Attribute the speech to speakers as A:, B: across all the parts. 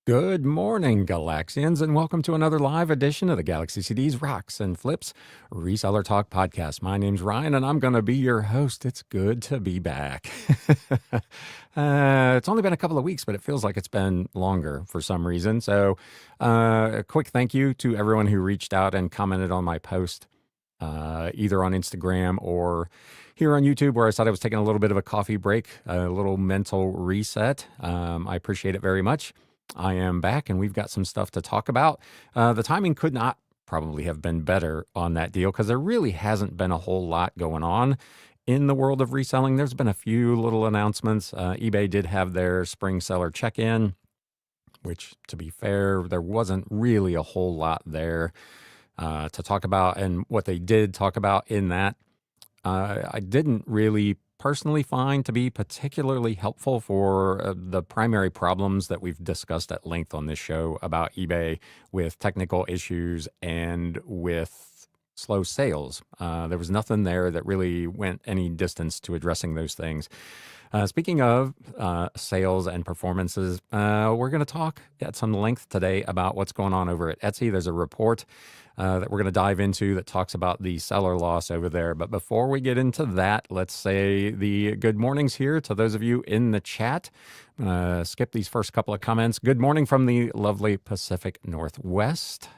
A: Good morning, Galaxians, and welcome to another live edition of the Galaxy CDs, Rocks, and Flips Reseller Talk podcast. My name's Ryan, and I'm going to be your host. It's good to be back. It's only been a couple of weeks, but it feels like it's been longer for some reason. So a quick thank you to everyone who reached out and commented on my post, either on Instagram or here on YouTube, where I said I was taking a little bit of a coffee break, a little mental reset. I appreciate it very much. I am back, and we've got some stuff to talk about. The timing could not probably have been better on that deal because there really hasn't been a whole lot going on in the world of reselling. There's been a few little announcements. eBay did have their spring seller check-in, which, to be fair, there wasn't really a whole lot there to talk about. And what they did talk about in that, I didn't really personally find to be particularly helpful for the primary problems that we've discussed at length on this show about eBay with technical issues and with slow sales. There was nothing there that really went any distance to addressing those things. Speaking of sales and performances, we're going to talk at some length today about what's going on over at Etsy. There's a report that we're going to dive into that talks about the seller loss over there. But before we get into that, let's say the good mornings here to those of you in the chat. Skip these first couple of comments. Good morning from the lovely Pacific Northwest.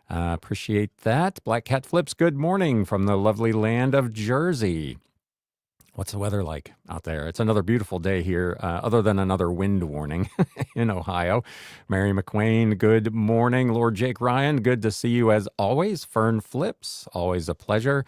A: Appreciate that. Black Cat Flips, good morning from the lovely land of Jersey. What's the weather like out there? It's another beautiful day here, other than another wind warning in Ohio. Mary McQuain, good morning. Lord Jake Ryan, good to see you as always. Fern Flips, always a pleasure.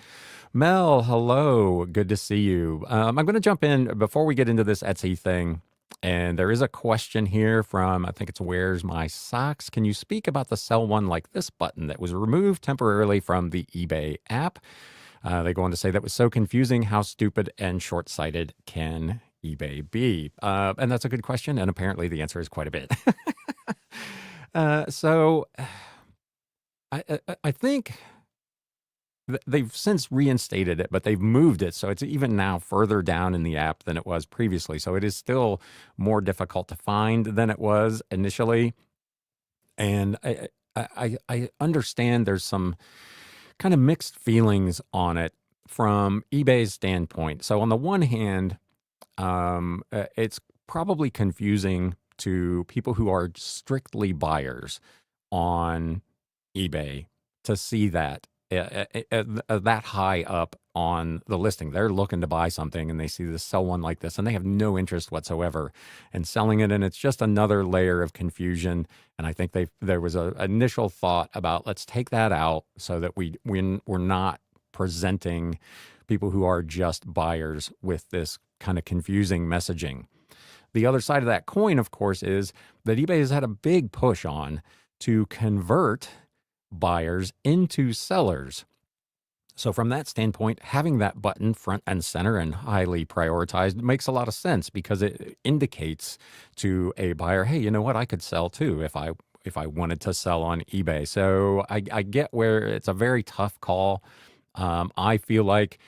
A: Mel, hello, good to see you. I'm going to jump in before we get into this Etsy thing. And there is a question here from, I think it's Where's My Socks? Can you speak about the Sell One Like This button that was removed temporarily from the eBay app? They go on to say that was so confusing. How stupid and short-sighted can eBay be? And that's a good question, and apparently the answer is quite a bit. So I think they've since reinstated it, but they've moved it, so it's even now further down in the app than it was previously. So it is still more difficult to find than it was initially. And I understand there's some kind of mixed feelings on it from eBay's standpoint. So on the one hand, it's probably confusing to people who are strictly buyers on eBay to see that that high up on the listing. They're looking to buy something and they see this Sell One Like This and they have no interest whatsoever in selling it. And it's just another layer of confusion. And I think there was an initial thought about let's take that out so that we're not presenting people who are just buyers with this kind of confusing messaging. The other side of that coin, of course, is that eBay has had a big push on to convert buyers into sellers. So from that standpoint, having that button front and center and highly prioritized makes a lot of sense because it indicates to a buyer, hey, you know what, I could sell too if I wanted to sell on eBay. So I get where it's a very tough call. I feel like,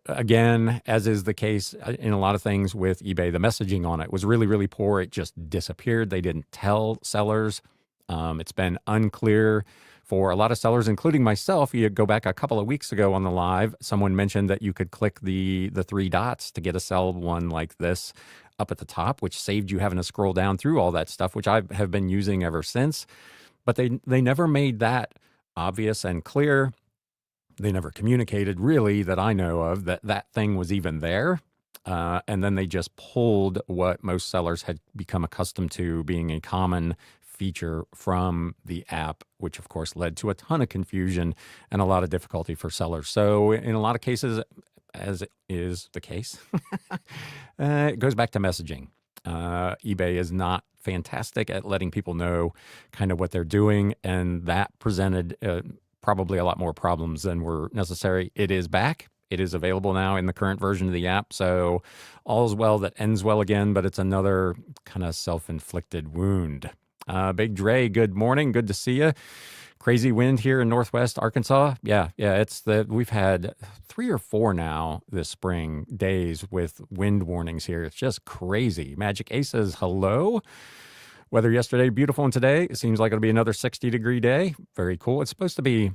A: again, as is the case in a lot of things with eBay, the messaging on it was really, really poor. It just disappeared. They didn't tell sellers. It's been unclear for a lot of sellers, including myself. You go back a couple of weeks ago on the live, someone mentioned that you could click the three dots to get a Sell One Like This up at the top, which saved you having to scroll down through all that stuff, which I have been using ever since. But they never made that obvious and clear. They never communicated really that I know of that thing was even there. And then they just pulled what most sellers had become accustomed to being a common feature from the app, which of course led to a ton of confusion and a lot of difficulty for sellers. So in a lot of cases, as is the case, it goes back to messaging. eBay is not fantastic at letting people know kind of what they're doing, and that presented probably a lot more problems than were necessary. It is back. It is available now in the current version of the app. So all's well that ends well again, but it's another kind of self-inflicted wound. Big Dre, good morning. Good to see you. Crazy wind here in Northwest Arkansas. Yeah. We've had 3 or 4 now this spring days with wind warnings here. It's just crazy. Magic Ace says hello. Weather yesterday, beautiful, and today it seems like it'll be another 60-degree day. Very cool. It's supposed to be,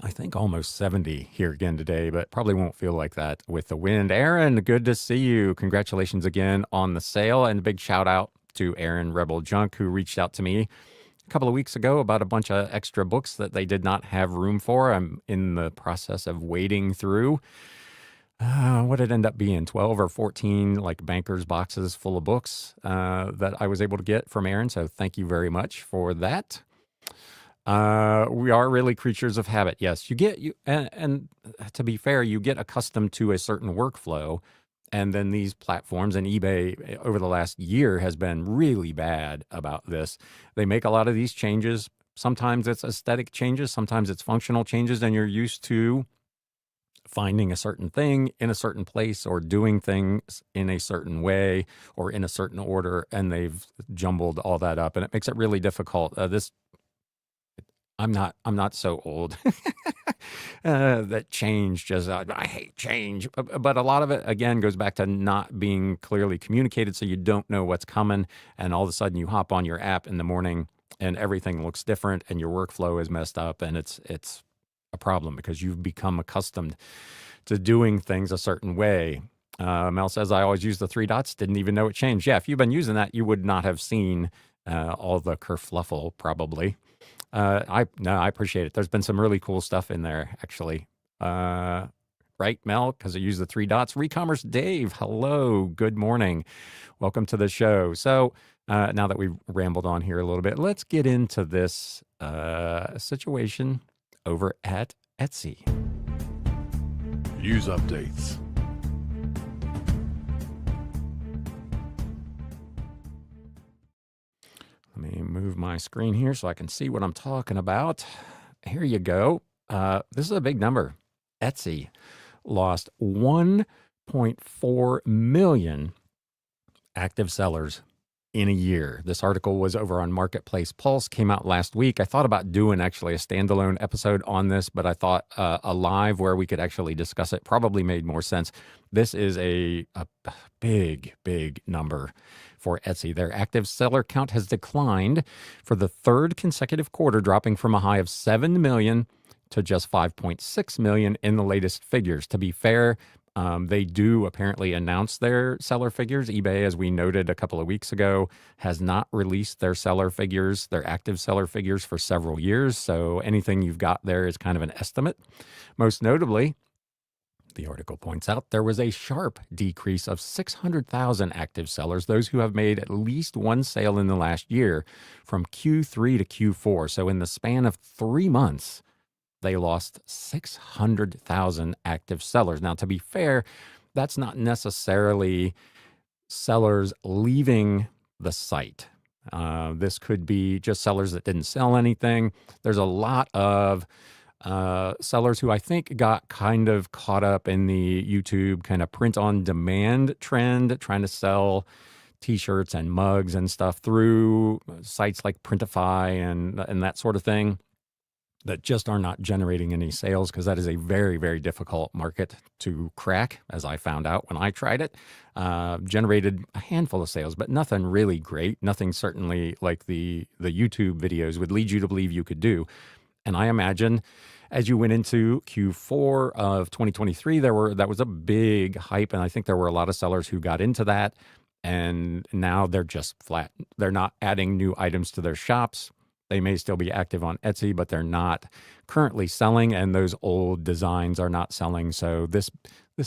A: I think, almost 70 here again today, but probably won't feel like that with the wind. Aaron, good to see you. Congratulations again on the sale, and a big shout out to Aaron Rebel Junk, who reached out to me a couple of weeks ago about a bunch of extra books that they did not have room for. I'm in the process of wading through. What did it end up being? 12 or 14 like bankers boxes full of books that I was able to get from Aaron. So thank you very much for that. We are really creatures of habit. Yes, and to be fair, you get accustomed to a certain workflow. And then these platforms, and eBay over the last year has been really bad about this. They make a lot of these changes. Sometimes it's aesthetic changes, sometimes it's functional changes, and you're used to finding a certain thing in a certain place or doing things in a certain way or in a certain order, and they've jumbled all that up, and it makes it really difficult. I'm not so old that change just I hate change, but a lot of it again goes back to not being clearly communicated, so you don't know what's coming, and all of a sudden you hop on your app in the morning and everything looks different, and your workflow is messed up, and it's a problem because you've become accustomed to doing things a certain way. Mel says, I always use the three dots, didn't even know it changed. Yeah, if you've been using that, you would not have seen all the kerfluffle probably. I appreciate it. There's been some really cool stuff in there, actually. Right, Mel? Because I use the three dots. Recommerce Dave, hello, good morning. Welcome to the show. So now that we've rambled on here a little bit, let's get into this situation over at Etsy.
B: Use updates.
A: Let me move my screen here so I can see what I'm talking about. Here you go. This is a big number. Etsy lost 1.4 million active sellers in a year. This article was over on Marketplace Pulse, came out last week. I thought about doing actually a standalone episode on this, but I thought a live where we could actually discuss it probably made more sense. This is a big, big number for Etsy. Their active seller count has declined for the third consecutive quarter, dropping from a high of 7 million to just 5.6 million in the latest figures. To be fair, they do apparently announce their seller figures. eBay, as we noted a couple of weeks ago, has not released their seller figures, their active seller figures for several years. So anything you've got there is kind of an estimate. Most notably, the article points out there was a sharp decrease of 600,000 active sellers, those who have made at least one sale in the last year, from Q3 to Q4. So in the span of 3 months, they lost 600,000 active sellers. Now, to be fair, that's not necessarily sellers leaving the site. This could be just sellers that didn't sell anything. There's a lot of sellers who I think got kind of caught up in the YouTube kind of print on demand trend, trying to sell t-shirts and mugs and stuff through sites like Printify and that sort of thing, that just are not generating any sales, because that is a very, very difficult market to crack, as I found out when I tried it. Generated a handful of sales, but nothing really great. Nothing certainly like the YouTube videos would lead you to believe you could do. And I imagine as you went into Q4 of 2023, that was a big hype, and I think there were a lot of sellers who got into that, and now they're just flat. They're not adding new items to their shops. They may still be active on Etsy, but they're not currently selling, and those old designs are not selling. So this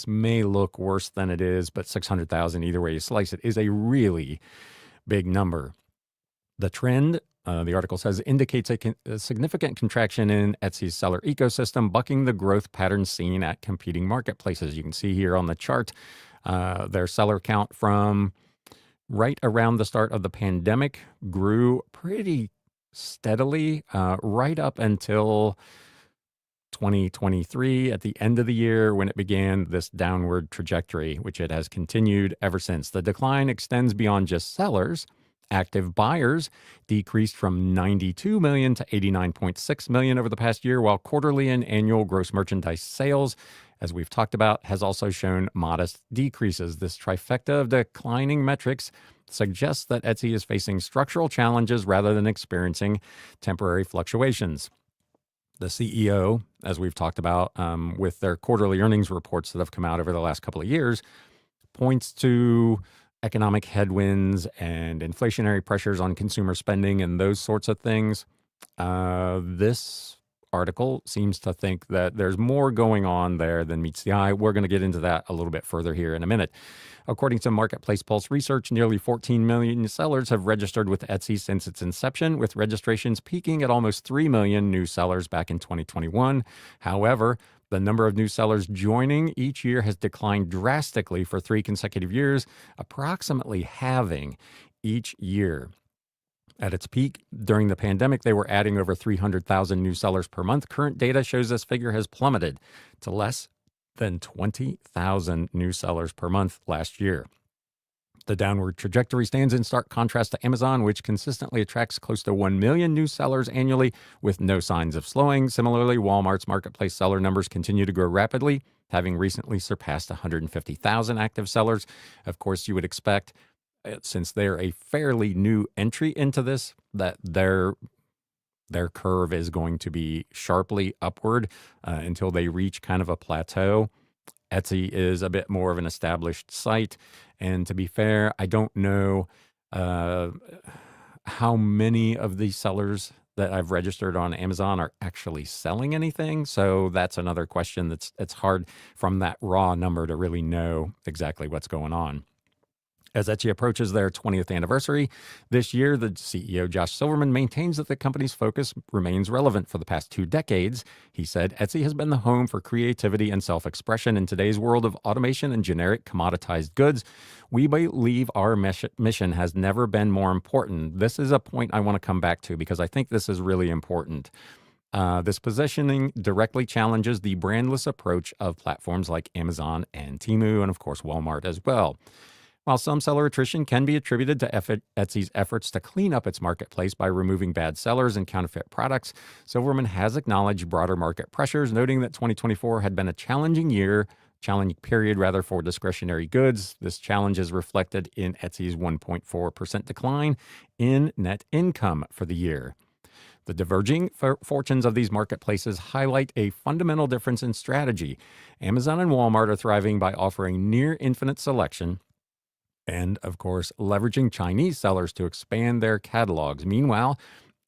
A: may look worse than it is, but 600,000, either way you slice it, is a really big number. The trend, the article says, indicates a significant contraction in Etsy's seller ecosystem, bucking the growth pattern seen at competing marketplaces. You can see here on the chart their seller count from right around the start of the pandemic grew pretty steadily right up until 2023 at the end of the year, when it began this downward trajectory, which it has continued ever since. The decline extends beyond just sellers. Active buyers decreased from 92 million to 89.6 million over the past year, while quarterly and annual gross merchandise sales, as we've talked about, has also shown modest decreases. This trifecta of declining metrics suggests that Etsy is facing structural challenges rather than experiencing temporary fluctuations. The CEO, as we've talked about with their quarterly earnings reports that have come out over the last couple of years, points to economic headwinds and inflationary pressures on consumer spending and those sorts of things. This article seems to think that there's more going on there than meets the eye. We're going to get into that a little bit further here in a minute. According to Marketplace Pulse research, nearly 14 million sellers have registered with Etsy since its inception, with registrations peaking at almost 3 million new sellers back in 2021. However, the number of new sellers joining each year has declined drastically for 3 consecutive years, approximately halving each year. At its peak during the pandemic, they were adding over 300,000 new sellers per month. Current data shows this figure has plummeted to less than 20,000 new sellers per month last year. The downward trajectory stands in stark contrast to Amazon, which consistently attracts close to 1 million new sellers annually with no signs of slowing. Similarly, Walmart's marketplace seller numbers continue to grow rapidly, having recently surpassed 150,000 active sellers. Of course, you would expect, since they're a fairly new entry into this, that their curve is going to be sharply upward until they reach kind of a plateau. Etsy is a bit more of an established site. And to be fair, I don't know how many of these sellers that I've registered on Amazon are actually selling anything. So that's another question it's hard from that raw number to really know exactly what's going on. As Etsy approaches their 20th anniversary this year, the CEO, Josh Silverman, maintains that the company's focus remains relevant. For the past 2 decades, he said, Etsy has been the home for creativity and self-expression. In today's world of automation and generic commoditized goods, we believe our mission has never been more important. This is a point I want to come back to because I think this is really important. This positioning directly challenges the brandless approach of platforms like Amazon and Temu, and of course, Walmart as well. While some seller attrition can be attributed to Etsy's efforts to clean up its marketplace by removing bad sellers and counterfeit products, Silverman has acknowledged broader market pressures, noting that 2024 had been a challenging period for discretionary goods. This challenge is reflected in Etsy's 1.4% decline in net income for the year. The diverging fortunes of these marketplaces highlight a fundamental difference in strategy. Amazon and Walmart are thriving by offering near infinite selection and, of course, leveraging Chinese sellers to expand their catalogs. Meanwhile,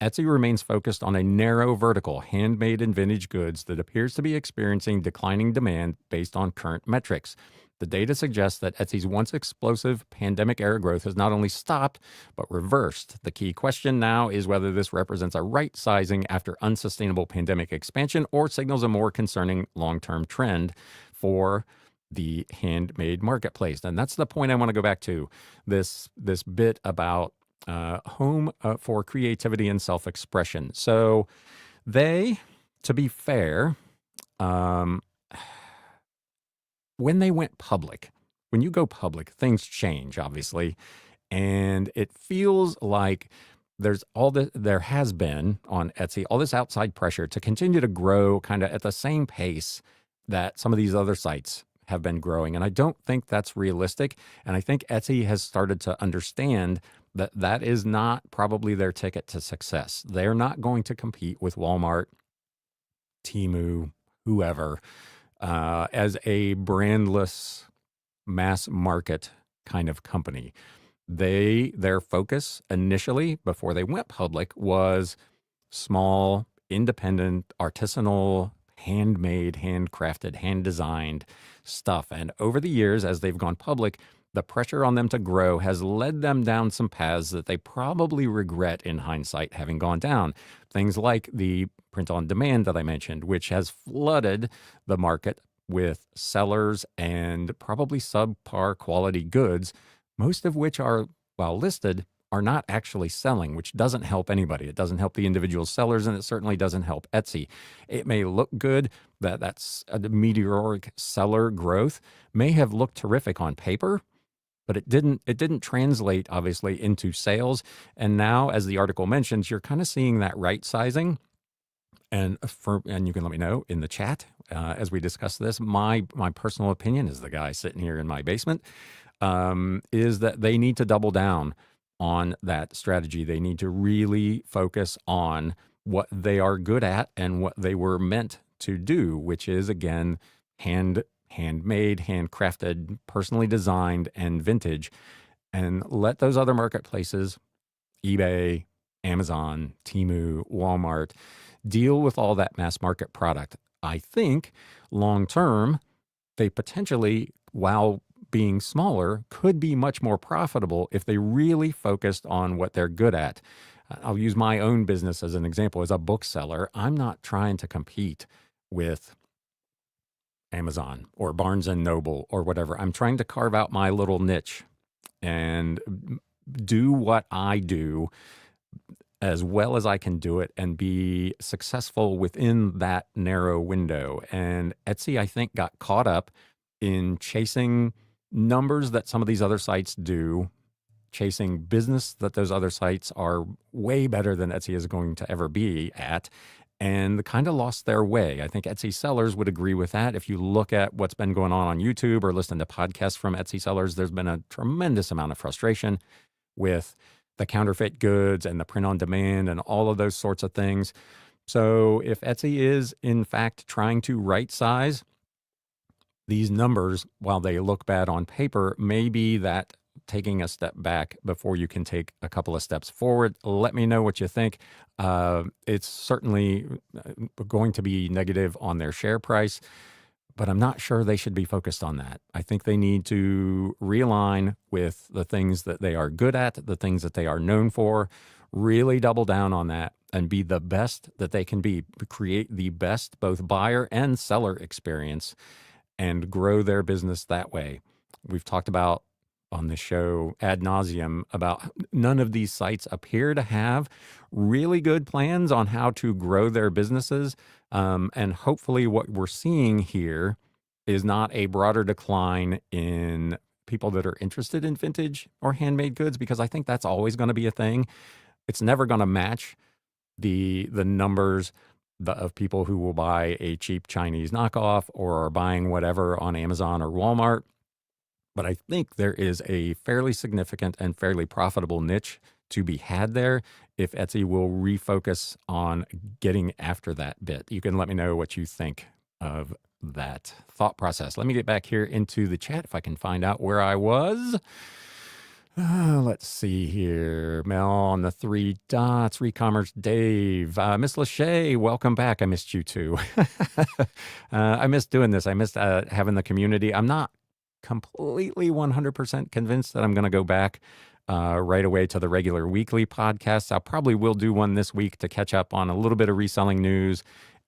A: Etsy remains focused on a narrow vertical, handmade and vintage goods, that appears to be experiencing declining demand based on current metrics. The data suggests that Etsy's once explosive pandemic-era growth has not only stopped, but reversed. The key question now is whether this represents a right sizing after unsustainable pandemic expansion or signals a more concerning long-term trend for the handmade marketplace. And that's the point I want to go back to, this bit about home for creativity and self-expression. So they, to be fair, when they went public, when you go public, things change, obviously. And it feels like there has been on Etsy all this outside pressure to continue to grow kind of at the same pace that some of these other sites have been growing. And I don't think that's realistic. And I think Etsy has started to understand that that is not probably their ticket to success. They're not going to compete with Walmart, Temu, whoever, as a brandless mass market kind of company. Their focus initially, before they went public, was small, independent, artisanal, handmade, handcrafted, hand-designed stuff. And over the years, as they've gone public, the pressure on them to grow has led them down some paths that they probably regret in hindsight having gone down. Things like the print on demand that I mentioned, which has flooded the market with sellers and probably subpar quality goods, most of which are, while listed, are not actually selling, which doesn't help anybody. It doesn't help the individual sellers, and it certainly doesn't help Etsy. It may look good that's a meteoric seller growth, may have looked terrific on paper, but it didn't translate, obviously, into sales. And now, as the article mentions, you're kind of seeing that right sizing. And you can let me know in the chat as we discuss this. My personal opinion, as the guy sitting here in my basement, is that they need to double down on that strategy. They need to really focus on what they are good at and what they were meant to do, which is, again, handmade, handcrafted, personally designed, and vintage. And let those other marketplaces, eBay, Amazon, Temu, Walmart, deal with all that mass market product. I think long term, they potentially, while being smaller, could be much more profitable if they really focused on what they're good at. I'll use my own business as an example. As a bookseller, I'm not trying to compete with Amazon or Barnes and Noble or whatever. I'm trying to carve out my little niche and do what I do as well as I can do it and be successful within that narrow window. And Etsy, I think, got caught up in chasing numbers that some of these other sites do, chasing business that those other sites are way better than Etsy is going to ever be at, and kind of lost their way. I think Etsy sellers would agree with that. If you look at what's been going on YouTube or listen to podcasts from Etsy sellers, there's been a tremendous amount of frustration with the counterfeit goods and the print on demand and all of those sorts of things. So if Etsy is in fact trying to right size these numbers, while they look bad on paper, maybe that taking a step back before you can take a couple of steps forward. Let me know what you think. It's certainly going to be negative on their share price, but I'm not sure they should be focused on that. I think they need to realign with the things that they are good at, the things that they are known for, really double down on that and be the best that they can be, create the best both buyer and seller experience and grow their business that way. We've talked about on the show ad nauseum about none of these sites appear to have really good plans on how to grow their businesses. And hopefully what we're seeing here is not a broader decline in people that are interested in vintage or handmade goods, because I think that's always going to be a thing. It's never going to match the numbers of people who will buy a cheap Chinese knockoff or are buying whatever on Amazon or Walmart. But I think there is a fairly significant and fairly profitable niche to be had there if Etsy will refocus on getting after that bit. You can let me know what you think of that thought process. Let me get back here into the chat if I can find out where I was. Let's see here. Mel on the 3 dots, Recommerce Dave. Miss Lachey, welcome back. I missed you too. I missed doing this. I missed having the community. I'm not completely 100% convinced that I'm going to go back right away to the regular weekly podcasts. I probably will do one this week to catch up on a little bit of reselling news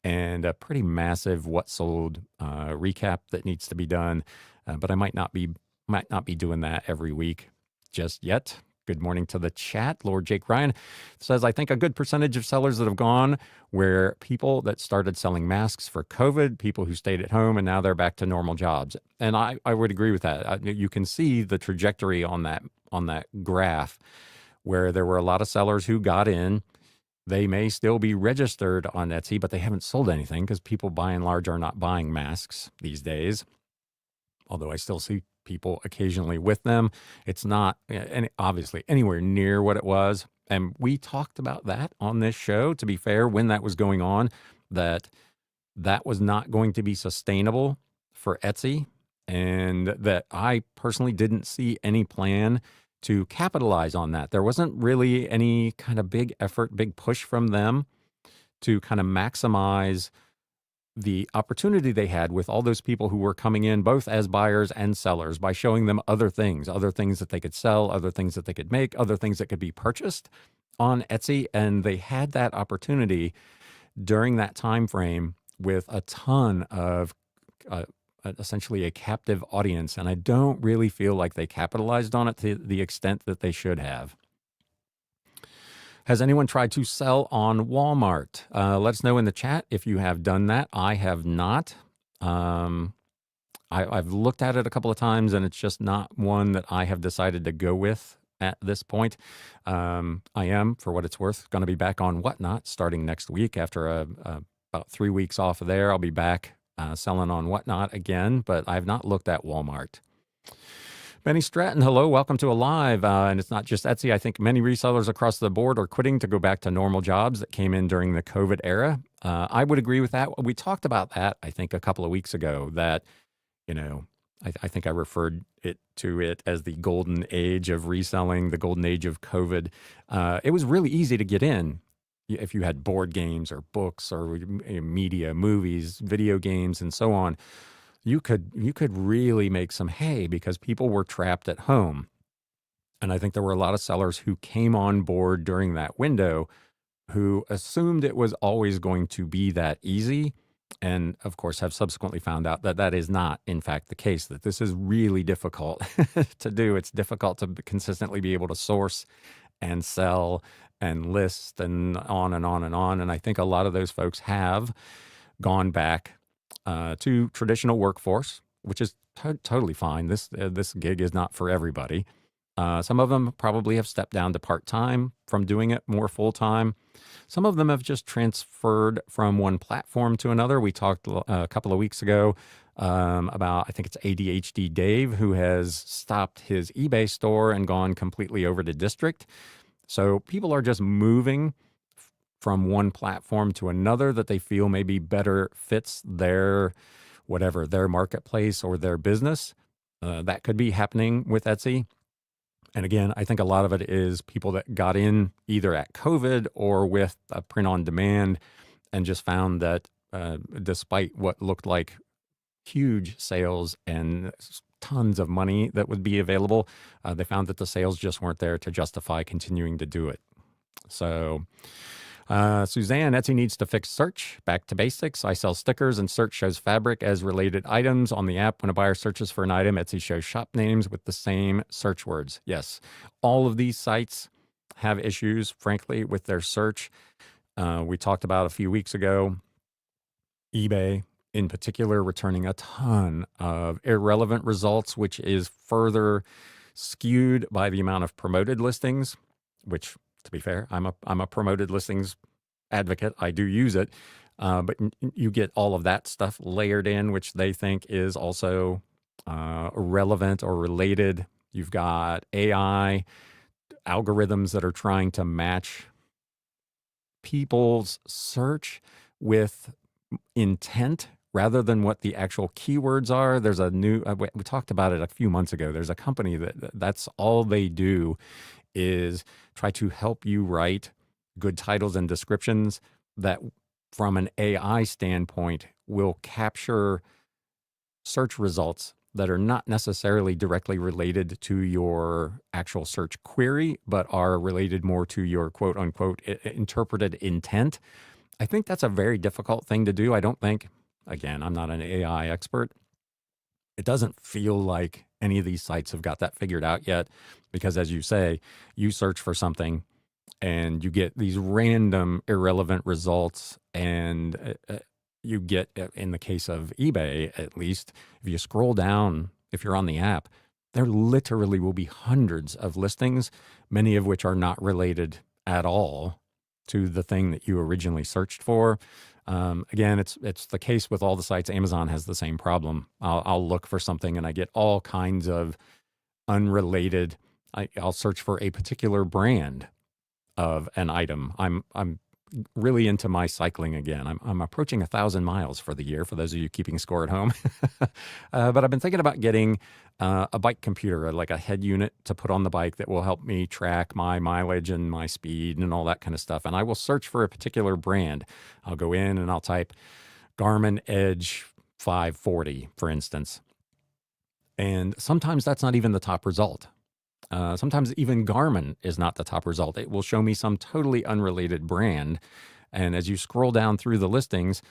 A: and a pretty massive what sold recap that needs to be done. But I might not be doing that every week just yet. Good morning to the chat. Lord Jake Ryan says, I think a good percentage of sellers that have gone were people that started selling masks for COVID, people who stayed at home, and now they're back to normal jobs. And I would agree with that. You can see the trajectory on that graph where there were a lot of sellers who got in. They may still be registered on Etsy, but they haven't sold anything because people by and large are not buying masks these days. Although I still see people occasionally with them. It's not obviously anywhere near what it was. And we talked about that on this show, to be fair, when that was going on, that was not going to be sustainable for Etsy. And that I personally didn't see any plan to capitalize on that. There wasn't really any kind of big effort, big push from them to kind of maximize the opportunity they had with all those people who were coming in both as buyers and sellers by showing them other things that they could sell, other things that they could make, other things that could be purchased on Etsy. And they had that opportunity during that time frame with a ton of essentially a captive audience. And I don't really feel like they capitalized on it to the extent that they should have. Has anyone tried to sell on Walmart? Let us know in the chat if you have done that. I have not. I've looked at it a couple of times, and it's just not one that I have decided to go with at this point. I am, for what it's worth, going to be back on Whatnot starting next week. After about 3 weeks off of there, I'll be back selling on Whatnot again, but I've not looked at Walmart. Benny Stratton, hello, welcome to Alive. And it's not just Etsy. I think many resellers across the board are quitting to go back to normal jobs that came in during the COVID era. I would agree with that. We talked about that, I think, a couple of weeks ago, that, you know, I think I referred to it as the golden age of reselling, the golden age of COVID. It was really easy to get in if you had board games or books or media, movies, video games, and so on. You could really make some hay because people were trapped at home. And I think there were a lot of sellers who came on board during that window who assumed it was always going to be that easy. And of course, have subsequently found out that that is not, in fact, the case, that this is really difficult to do. It's difficult to consistently be able to source and sell and list and on and on and on. And I think a lot of those folks have gone back to traditional workforce, which is totally fine. This gig is not for everybody. Some of them probably have stepped down to part-time from doing it more full-time. Some of them have just transferred from one platform to another. We talked a couple of weeks ago about, I think it's ADHD Dave, who has stopped his eBay store and gone completely over to District. So people are just moving from one platform to another that they feel maybe better fits their marketplace or their business. That could be happening with Etsy. And again, I think a lot of it is people that got in either at COVID or with a print on demand and just found that despite what looked like huge sales and tons of money that would be available, they found that the sales just weren't there to justify continuing to do it. So Suzanne, Etsy needs to fix search. Back to basics. I sell stickers and search shows fabric as related items on the app. When a buyer searches for an item, Etsy shows shop names with the same search words. Yes, all of these sites have issues, frankly, with their search. We talked about a few weeks ago, eBay in particular returning a ton of irrelevant results, which is further skewed by the amount of promoted listings, which, to be fair, I'm a promoted listings advocate. I do use it, but you get all of that stuff layered in, which they think is also relevant or related. You've got AI algorithms that are trying to match people's search with intent rather than what the actual keywords are. There's a new, we talked about it a few months ago. There's a company that's all they do is try to help you write good titles and descriptions that, from an AI standpoint, will capture search results that are not necessarily directly related to your actual search query, but are related more to your quote unquote interpreted intent. I think that's a very difficult thing to do. I don't think, again, I'm not an AI expert. It doesn't feel like any of these sites have got that figured out yet, because as you say, you search for something and you get these random irrelevant results, and you get, in the case of eBay at least, if you scroll down, if you're on the app, there literally will be hundreds of listings, many of which are not related at all to the thing that you originally searched for. Again, it's the case with all the sites. Amazon has the same problem. I'll look for something and I get all kinds of unrelated. I'll search for a particular brand of an item. I'm really into my cycling again. I'm approaching 1,000 miles for the year, for those of you keeping score at home. But I've been thinking about getting a bike computer, like a head unit to put on the bike that will help me track my mileage and my speed and all that kind of stuff. And I will search for a particular brand. I'll go in and I'll type Garmin Edge 540, for instance. And sometimes that's not even the top result. Sometimes even Garmin is not the top result. It will show me some totally unrelated brand. And as you scroll down through the listings,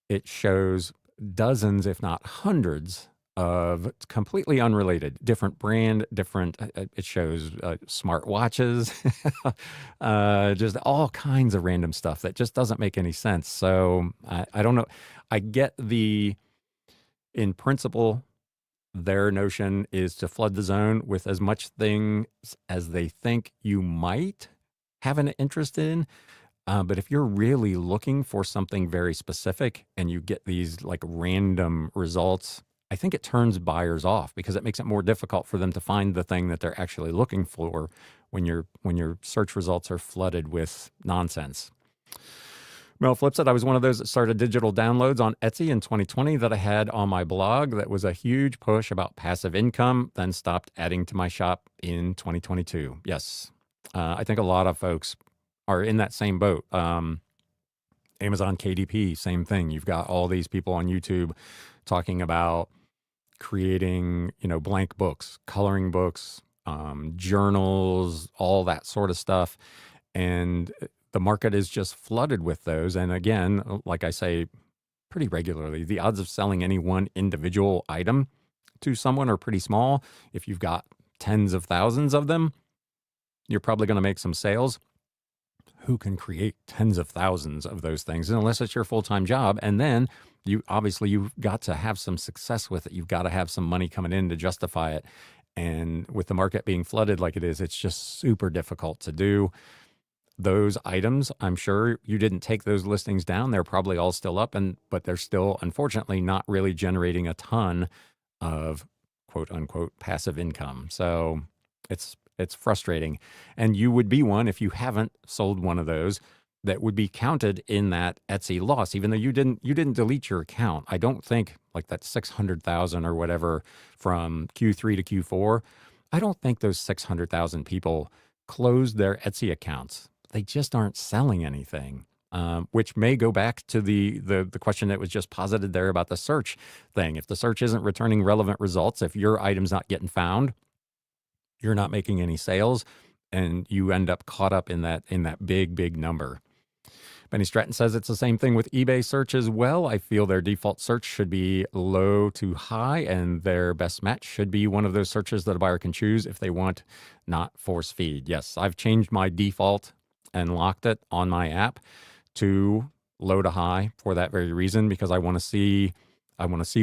A: it shows dozens, if not hundreds, of completely unrelated, different brand, different, it shows smart watches, just all kinds of random stuff that just doesn't make any sense. So I don't know. I get in principle, their notion is to flood the zone with as much things as they think you might have an interest in. But if you're really looking for something very specific and you get these like random results, I think it turns buyers off because it makes it more difficult for them to find the thing that they're actually looking for when your search results are flooded with nonsense. Mel flips it. I was one of those that started digital downloads on Etsy in 2020 that I had on my blog. That was a huge push about passive income, then stopped adding to my shop in 2022. Yes. I think a lot of folks are in that same boat. Amazon KDP, same thing. You've got all these people on YouTube talking about creating, blank books, coloring books, journals, all that sort of stuff. And the market is just flooded with those. And again, like I say pretty regularly, the odds of selling any one individual item to someone are pretty small. If you've got tens of thousands of them, you're probably going to make some sales. Who can create tens of thousands of those things unless it's your full-time job? And then you've got to have some success with it. You've got to have some money coming in to justify it. And with the market being flooded like it is, it's just super difficult to do. Those items, I'm sure you didn't take those listings down. They're probably all still up, but they're still, unfortunately, not really generating a ton of quote unquote passive income. So it's frustrating. And you would be one, if you haven't sold one of those, that would be counted in that Etsy loss, even though you didn't delete your account. I don't think like that 600,000 or whatever from Q3 to Q4. I don't think those 600,000 people closed their Etsy accounts. They just aren't selling anything, which may go back to the question that was just posited there about the search thing. If the search isn't returning relevant results, if your item's not getting found, you're not making any sales, and you end up caught up in that big number. Benny Stratton says it's the same thing with eBay search as well. I feel their default search should be low to high, and their best match should be one of those searches that a buyer can choose if they want, not force feed. Yes, I've changed my default and locked it on my app to low to high for that very reason, because I want to see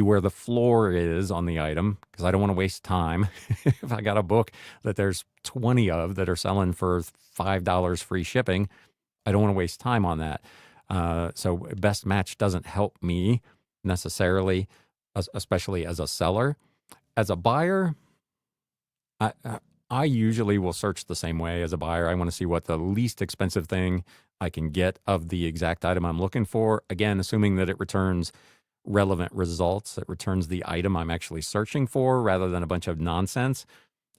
A: where the floor is on the item, because I don't want to waste time. If I got a book that there's 20 of that are selling for $5 free shipping, I don't want to waste time on that. So best match doesn't help me necessarily, especially as a seller. As a buyer, I usually will search the same way as a buyer. I want to see what the least expensive thing I can get of the exact item I'm looking for. Again, assuming that it returns relevant results, it returns the item I'm actually searching for rather than a bunch of nonsense.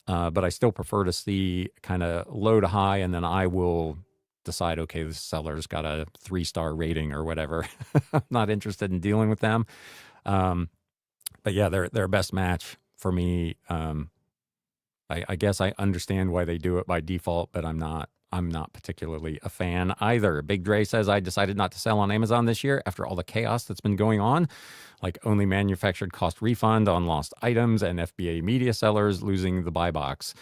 A: But I still prefer to see kind of low to high, and then I will decide, okay, this seller's got a 3-star rating or whatever. I'm not interested in dealing with them. But yeah, their best match for me. I guess I understand why they do it by default, but I'm not particularly a fan either. Big Dre says, I decided not to sell on Amazon this year after all the chaos that's been going on, like only manufactured cost refund on lost items and FBA media sellers losing the buy box.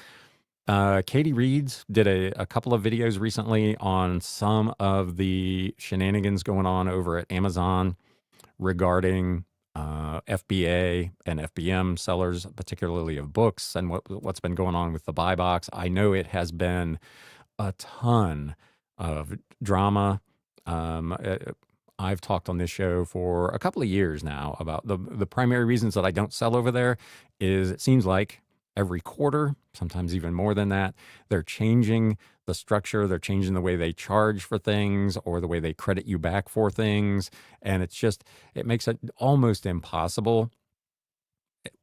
A: Katie Reeds did a couple of videos recently on some of the shenanigans going on over at Amazon regarding FBA and FBM sellers, particularly of books, and what's been going on with the buy box. I know it has been a ton of drama. I've talked on this show for a couple of years now about the primary reasons that I don't sell over there is it seems like every quarter, sometimes even more than that, they're changing the structure, they're changing the way they charge for things or the way they credit you back for things. And it makes it almost impossible,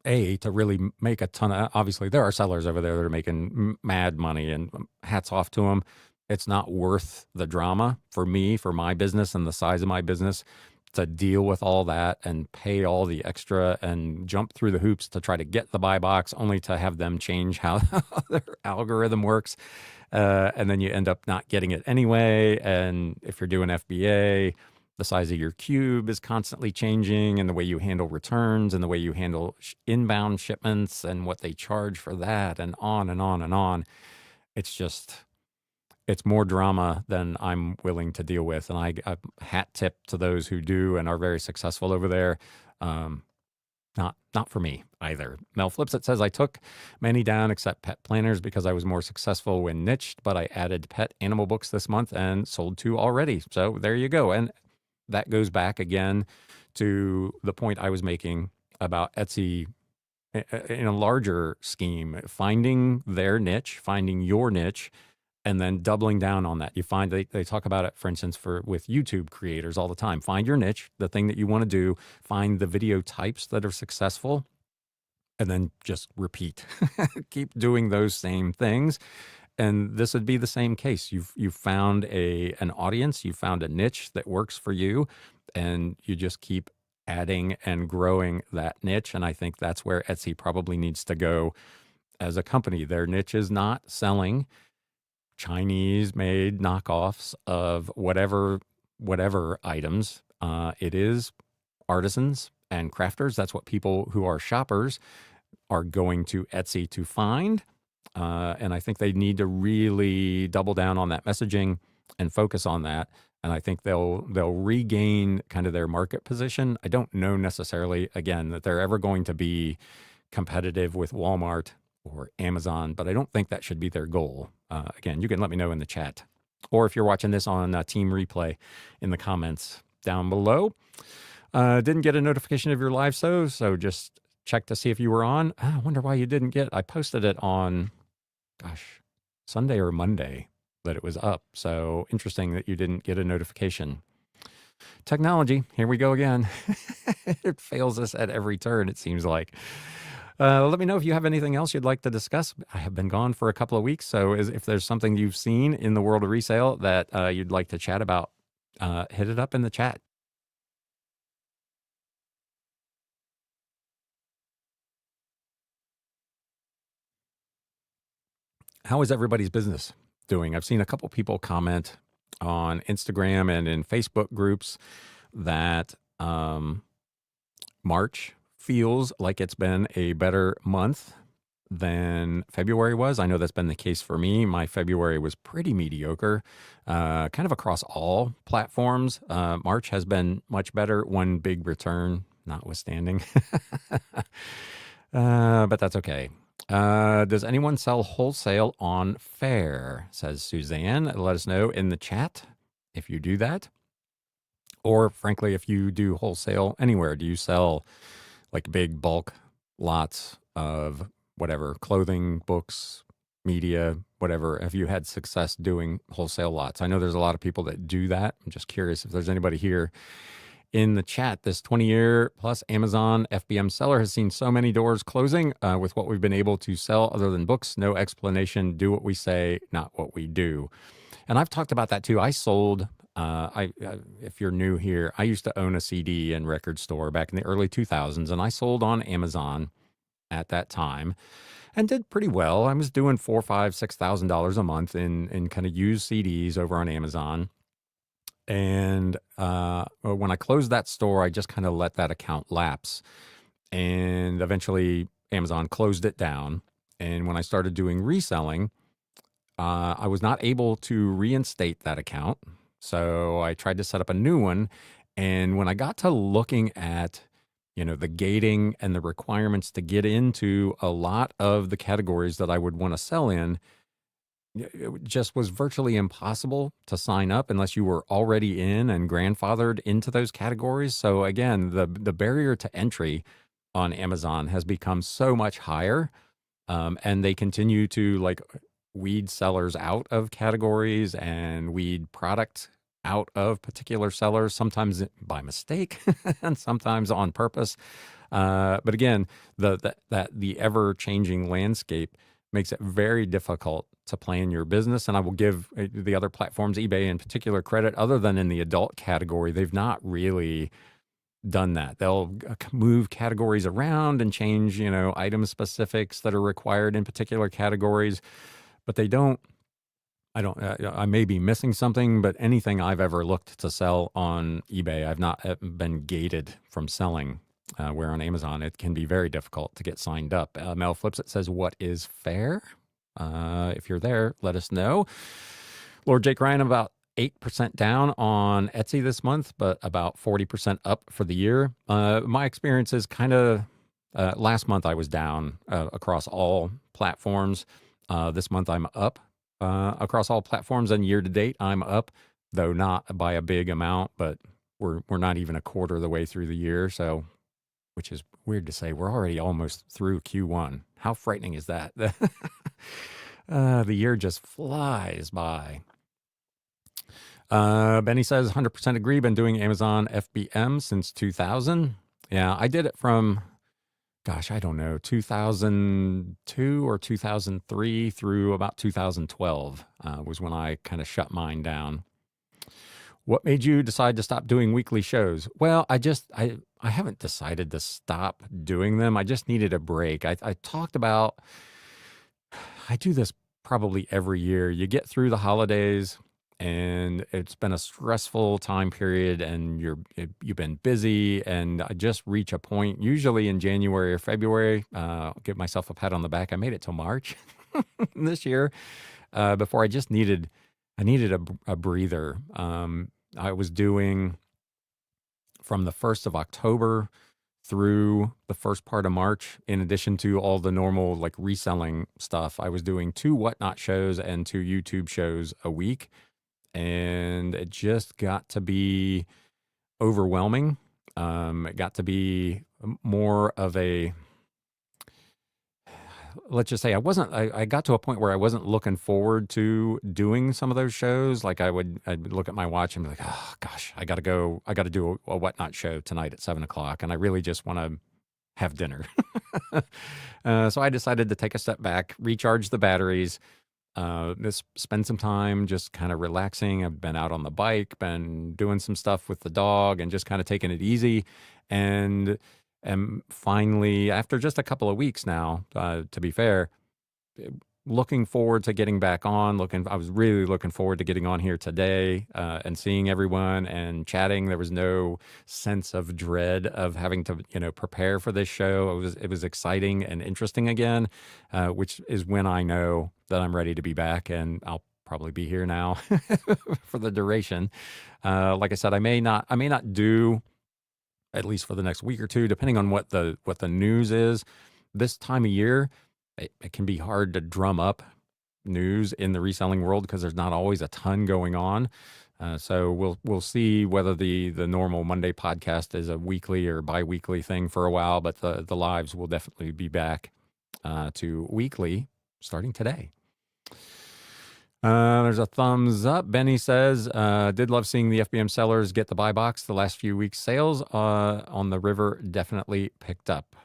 A: to really make a ton of, obviously there are sellers over there that are making mad money, and hats off to them. It's not worth the drama for me, for my business and the size of my business, to deal with all that and pay all the extra and jump through the hoops to try to get the buy box, only to have them change how their algorithm works. And then you end up not getting it anyway. And if you're doing FBA, the size of your cube is constantly changing, and the way you handle returns and the way you handle inbound shipments and what they charge for that, and on and on and on. It's more drama than I'm willing to deal with. And I hat tip to those who do and are very successful over there. Not for me either. Mel Flips it says, I took many down except pet planners because I was more successful when niched, but I added pet animal books this month and sold 2 already. So there you go. And that goes back again to the point I was making about Etsy in a larger scheme, finding their niche, finding your niche, and then doubling down on that. You find they talk about it, for instance, with YouTube creators all the time. Find your niche, the thing that you want to do, find the video types that are successful, and then just repeat. Keep doing those same things. And this would be the same case. You've found an audience, you found a niche that works for you, and you just keep adding and growing that niche. And I think that's where Etsy probably needs to go as a company. Their niche is not selling Chinese made knockoffs of whatever items. It is artisans and crafters. That's what people who are shoppers are going to Etsy to find. And I think they need to really double down on that messaging and focus on that. And I think they'll regain kind of their market position. I don't know necessarily, again, that they're ever going to be competitive with Walmart or Amazon, but I don't think that should be their goal. Again, you can let me know in the chat, or if you're watching this on Team Replay, in the comments down below. Didn't get a notification of your live show, so just check to see if you were on. I wonder why you didn't get. I posted it on, Sunday or Monday that it was up. So interesting that you didn't get a notification. Technology, here we go again. It fails us at every turn, it seems like. Let me know if you have anything else you'd like to discuss. I have been gone for a couple of weeks, so if there's something you've seen in the world of resale that you'd like to chat about, hit it up in the chat. How is everybody's business doing? I've seen a couple people comment on Instagram and in Facebook groups that March feels like it's been a better month than February was. I know that's been the case for me. My February was pretty mediocre, kind of across all platforms. March has been much better, one big return notwithstanding. But that's okay. Does anyone sell wholesale on Fair? Says Suzanne. Let us know in the chat if you do that. Or frankly, if you do wholesale anywhere, do you sell like big bulk lots of whatever, clothing, books, media, whatever? Have you had success doing wholesale lots? I know there's a lot of people that do that. I'm just curious if there's anybody here in the chat. This 20-year plus Amazon FBM seller has seen so many doors closing with what we've been able to sell other than books. No explanation. Do what we say, not what we do. And I've talked about that too. I sold, if you're new here, I used to own a CD and record store back in the early 2000s, and I sold on Amazon at that time and did pretty well. I was doing $4,000, $5,000, $6,000 a month in kind of used CDs over on Amazon. And when I closed that store, I just kind of let that account lapse. And eventually Amazon closed it down. And when I started doing reselling, I was not able to reinstate that account. So I tried to set up a new one. And when I got to looking at, the gating and the requirements to get into a lot of the categories that I would want to sell in, it just was virtually impossible to sign up unless you were already in and grandfathered into those categories. So again, the barrier to entry on Amazon has become so much higher, and they continue to weed sellers out of categories and weed product out of particular sellers, sometimes by mistake and sometimes on purpose. But again, the ever-changing landscape makes it very difficult to plan your business. And I will give the other platforms, eBay in particular, credit. Other than in the adult category, they've not really done that. They'll move categories around and change, item specifics that are required in particular categories, but they don't. I may be missing something, but anything I've ever looked to sell on eBay, I've not been gated from selling. Where on Amazon, it can be very difficult to get signed up. Mel Flips It says, what is fair? If you're there, let us know. Lord Jake Ryan, about 8% down on Etsy this month, but about 40% up for the year. My experience is kind of, last month I was down across all platforms. This month I'm up across all platforms, and year to date I'm up, though not by a big amount, but we're not even a quarter of the way through the year. So which is weird to say. We're already almost through Q1. How frightening is that? The year just flies by. Benny says 100% agree. Been doing Amazon FBM since 2000. Yeah, I did it from, gosh, I don't know, 2002 or 2003 through about 2012 was when I kind of shut mine down. What made you decide to stop doing weekly shows? Well, I haven't decided to stop doing them. I just needed a break. I talked about, I do this probably every year. You get through the holidays and it's been a stressful time period and you've been busy, and I just reach a point, usually in January or February, give myself a pat on the back. I made it till March this year, before I needed a breather. I was doing from the 1st of October through the first part of March, in addition to all the normal like reselling stuff. I was doing 2 Whatnot shows and 2 YouTube shows a week. And it just got to be overwhelming. It got to be more of a, let's just say I got to a point where I wasn't looking forward to doing some of those shows. Like I'd look at my watch and be like, oh gosh, I got to do a Whatnot show tonight at 7 o'clock. And I really just want to have dinner. So I decided to take a step back, recharge the batteries, spend some time just kind of relaxing. I've been out on the bike, been doing some stuff with the dog, and just kind of taking it easy. And am finally, after just a couple of weeks now, to be fair, looking forward to getting back on. I was really looking forward to getting on here today, and seeing everyone and chatting. There was no sense of dread of having to, prepare for this show. It was exciting and interesting again, which is when I know that I'm ready to be back, and I'll probably be here now for the duration. Like I said, I may not do, at least for the next week or two, depending on what the news is. This time of year, it can be hard to drum up news in the reselling world because there's not always a ton going on. So we'll see whether the normal Monday podcast is a weekly or bi-weekly thing for a while, but the lives will definitely be back to weekly starting today. There's a thumbs up. Benny says, did love seeing the FBM sellers get the buy box. The last few weeks' sales on the river definitely picked up.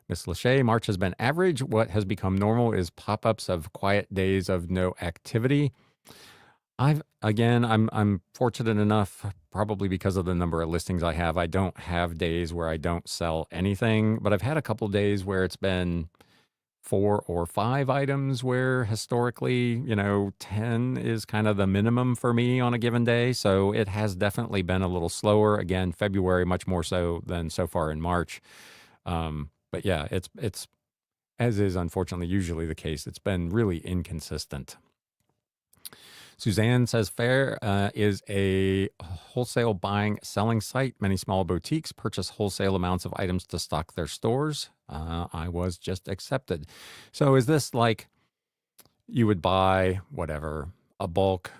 A: Miss Lachey, March has been average. What has become normal is pop-ups of quiet days of no activity. I'm fortunate enough, probably because of the number of listings I have. I don't have days where I don't sell anything, but I've had a couple days where it's been 4 or 5 items, where historically, 10 is kind of the minimum for me on a given day. So it has definitely been a little slower. Again, February, much more so than so far in March. But yeah, it's as is unfortunately usually the case. It's been really inconsistent. Suzanne says Fair is a wholesale buying selling site. Many small boutiques purchase wholesale amounts of items to stock their stores. I was just accepted. So is this like you would buy whatever, a bulk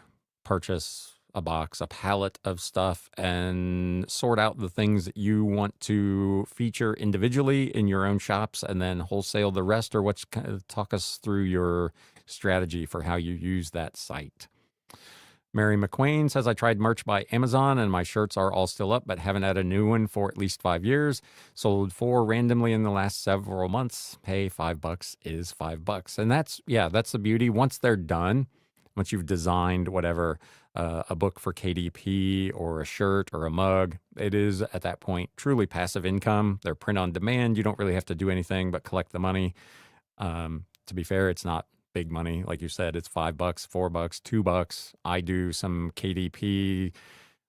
A: purchase, a box, a pallet of stuff, and sort out the things that you want to feature individually in your own shops and then wholesale the rest? Or talk us through your strategy for how you use that site. Mary McQueen says, I tried merch by Amazon and my shirts are all still up, but haven't had a new one for at least 5 years. Sold 4 randomly in the last several months. Hey, $5 is $5. And that's the beauty. Once they're done, once you've designed whatever, a book for KDP or a shirt or a mug, it is at that point truly passive income. They're print on demand. You don't really have to do anything but collect the money. To be fair, it's not big money. Like you said, it's $5, $4, $2. I do some KDP.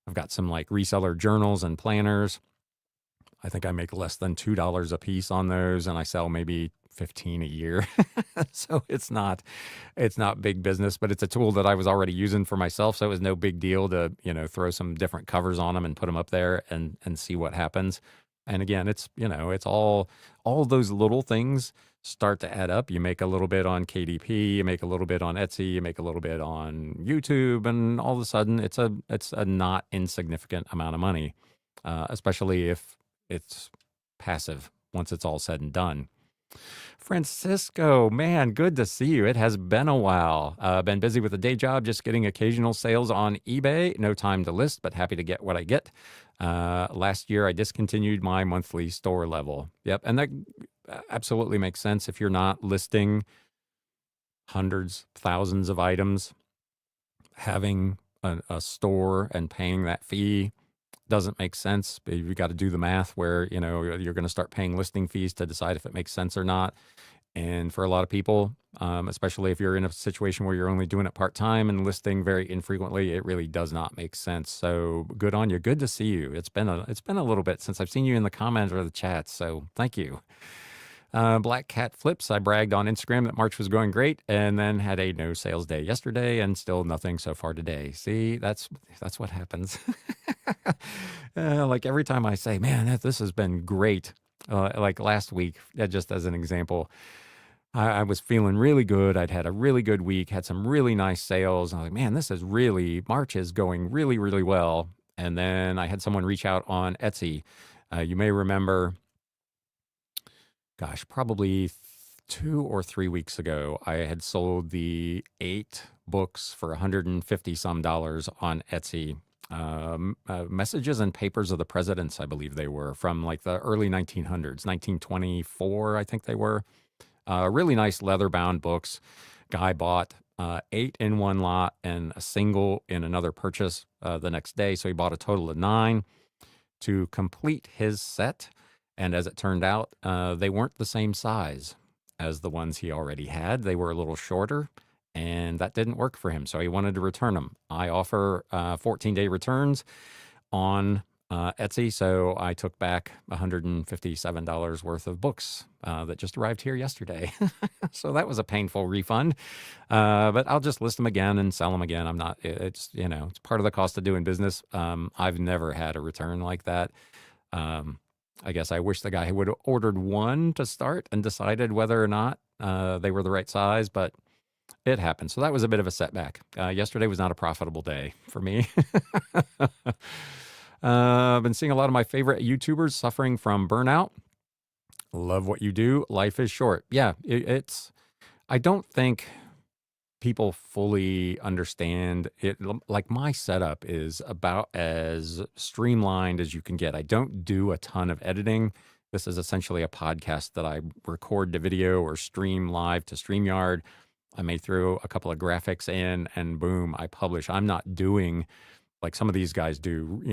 A: I've got some like reseller journals and planners. I think I make less than $2 a piece on those, and I sell maybe 15 a year. So it's not big business, but it's a tool that I was already using for myself. So it was no big deal to, throw some different covers on them and put them up there and see what happens. And again, it's all those little things start to add up. You make a little bit on KDP, you make a little bit on Etsy, you make a little bit on YouTube, and all of a sudden it's a not insignificant amount of money, especially if it's passive once it's all said and done. Francisco, man, good to see you. It has been a while. Been busy with a day job, just getting occasional sales on eBay. No time to list, but happy to get what I get. Last year, I discontinued my monthly store level. Yep, and that absolutely makes sense if you're not listing hundreds, thousands of items. Having a store and paying that fee doesn't make sense. But you've got to do the math where, you're going to start paying listing fees to decide if it makes sense or not. And for a lot of people, especially if you're in a situation where you're only doing it part-time and listing very infrequently, it really does not make sense. So good on you. Good to see you. It's been a little bit since I've seen you in the comments or the chats. So thank you. Black Cat Flips. I bragged on Instagram that March was going great and then had a no sales day yesterday and still nothing so far today. See, that's what happens. Like every time I say, man, this has been great. Like last week, just as an example, I was feeling really good. I'd had a really good week, had some really nice sales. I was like, man, March is going really, really well. And then I had someone reach out on Etsy. You may remember, probably 2 or 3 weeks ago, I had sold the 8 books for $150 some on Etsy. Messages and Papers of the Presidents, I believe they were, from like the early 1900s, 1924, I think they were. Really nice leather-bound books. Guy bought 8 in one lot and a single in another purchase the next day. So he bought a total of 9 to complete his set. And as it turned out, they weren't the same size as the ones he already had. They were a little shorter, and that didn't work for him. So he wanted to return them. I offer 14-day returns on Etsy. So I took back $157 worth of books that just arrived here yesterday. So that was a painful refund. But I'll just list them again and sell them again. It's part of the cost of doing business. I've never had a return like that. I guess I wish the guy would have ordered one to start and decided whether or not they were the right size, but it happened. So that was a bit of a setback. Yesterday was not a profitable day for me. I've been seeing a lot of my favorite YouTubers suffering from burnout. Love what you do. Life is short. Yeah, I don't think people fully understand it. Like my setup is about as streamlined as you can get. I don't do a ton of editing. This is essentially a podcast that I record the video or stream live to StreamYard. I may throw a couple of graphics in and boom, I publish. I'm not doing like some of these guys do,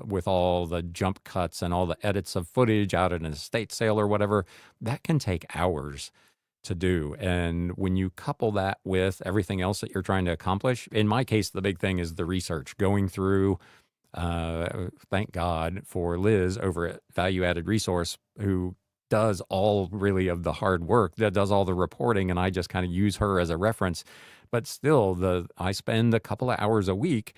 A: with all the jump cuts and all the edits of footage out at an estate sale or whatever. That can take hours to do. And when you couple that with everything else that you're trying to accomplish, in my case, the big thing is the research, going through, thank God for Liz over at Value Added Resource, who does all really of the hard work, that does all the reporting, and I just kind of use her as a reference. But still, I spend a couple of hours a week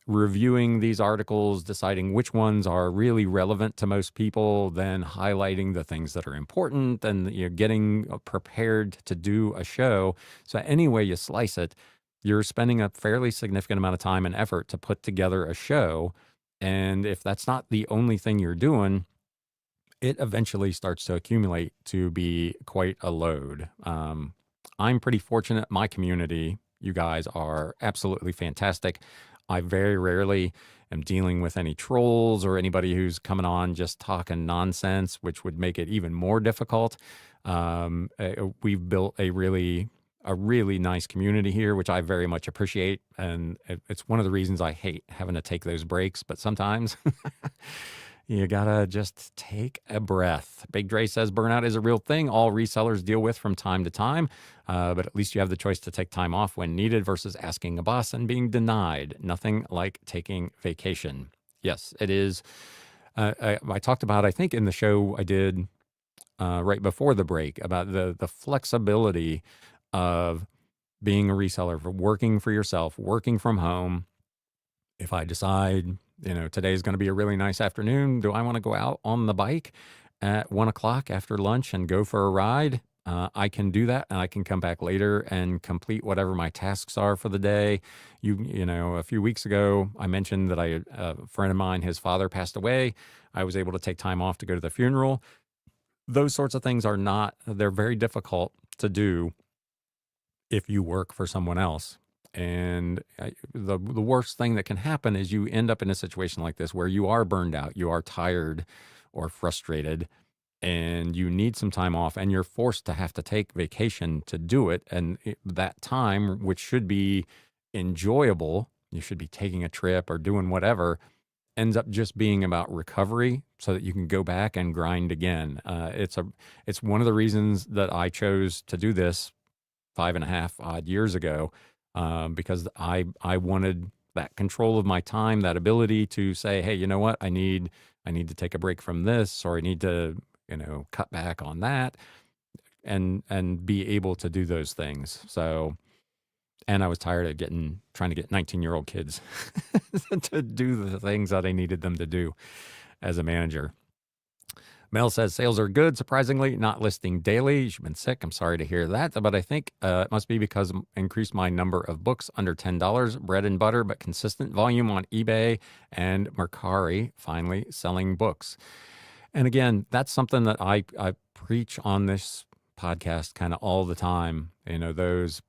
A: reviewing these articles, deciding which ones are really relevant to most people, then highlighting the things that are important, and getting prepared to do a show. So any way you slice it, you're spending a fairly significant amount of time and effort to put together a show. And if that's not the only thing you're doing, it eventually starts to accumulate to be quite a load. I'm pretty fortunate. My community, you guys are absolutely fantastic. I very rarely am dealing with any trolls or anybody who's coming on just talking nonsense, which would make it even more difficult. We've built a really nice community here, which I very much appreciate. And it's one of the reasons I hate having to take those breaks. But sometimes you gotta just take a breath. Big Dre says burnout is a real thing all resellers deal with from time to time, but at least you have the choice to take time off when needed versus asking a boss and being denied. Nothing like taking vacation. Yes, it is. I talked about, I think in the show I did right before the break, about the flexibility of being a reseller, for working for yourself, working from home. If I decide, today's going to be a really nice afternoon, do I want to go out on the bike at 1 o'clock after lunch and go for a ride? I can do that, and I can come back later and complete whatever my tasks are for the day. A few weeks ago, I mentioned that a friend of mine, his father passed away. I was able to take time off to go to the funeral. Those sorts of things they're very difficult to do if you work for someone else. And the worst thing that can happen is you end up in a situation like this where you are burned out, you are tired or frustrated, and you need some time off, and you're forced to have to take vacation to do it. And that time, which should be enjoyable, you should be taking a trip or doing whatever, ends up just being about recovery so that you can go back and grind again. It's one of the reasons that I chose to do this 5.5 odd years ago, because I wanted that control of my time, that ability to say, hey, you know what, I need to take a break from this, or I need to, cut back on that, and be able to do those things. So, and I was tired of trying to get 19-year-old kids to do the things that I needed them to do as a manager. Mel says, sales are good, surprisingly, not listing daily. You've been sick. I'm sorry to hear that. But I think it must be because increased my number of books under $10, bread and butter, but consistent volume on eBay and Mercari, finally selling books. And again, that's something that I preach on this podcast kind of all the time. Those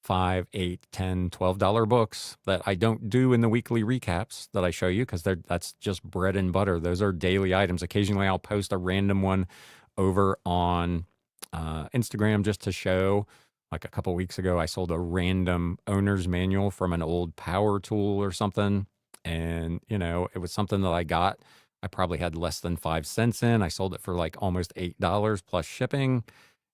A: $5, $8, $10, $12 books that I don't do in the weekly recaps that I show you, because that's just bread and butter. Those are daily items. Occasionally I'll post a random one over on Instagram just to show. Like a couple weeks ago, I sold a random owner's manual from an old power tool or something. And, it was something that I got. I probably had less than 5 cents in. I sold it for like almost $8 plus shipping.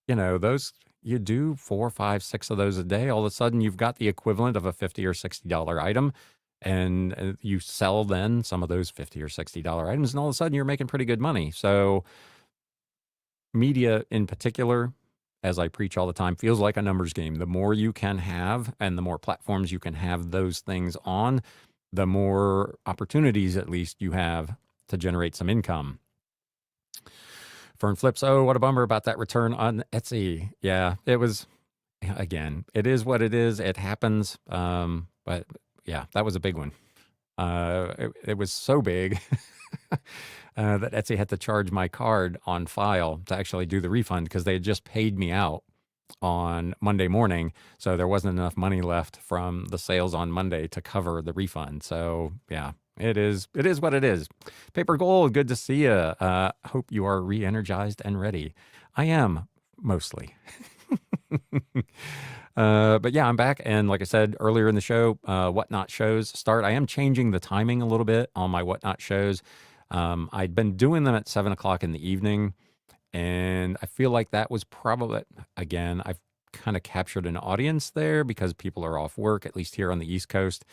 A: Those, you do 4, 5, 6 of those a day, all of a sudden you've got the equivalent of a $50 or $60 item, and you sell then some of those $50 or $60 items, and all of a sudden you're making pretty good money. So media in particular, as I preach all the time, feels like a numbers game. The more you can have and the more platforms you can have those things on, the more opportunities at least you have to generate some income. Fern Flips, oh, what a bummer about that return on Etsy. Yeah, it was, again, it is what it is. It happens. But yeah, that was a big one. It was so big that Etsy had to charge my card on file to actually do the refund, because they had just paid me out on Monday morning. So there wasn't enough money left from the sales on Monday to cover the refund. So yeah. It is what it is. Paper Gold, good to see you. Hope you are re-energized and ready. I am, mostly. But yeah, I'm back. And like I said earlier in the show, Whatnot shows start. I am changing the timing a little bit on my Whatnot shows. I'd been doing them at 7 o'clock in the evening. And I feel like that was probably, again, I've kind of captured an audience there because people are off work, at least here on the East Coast.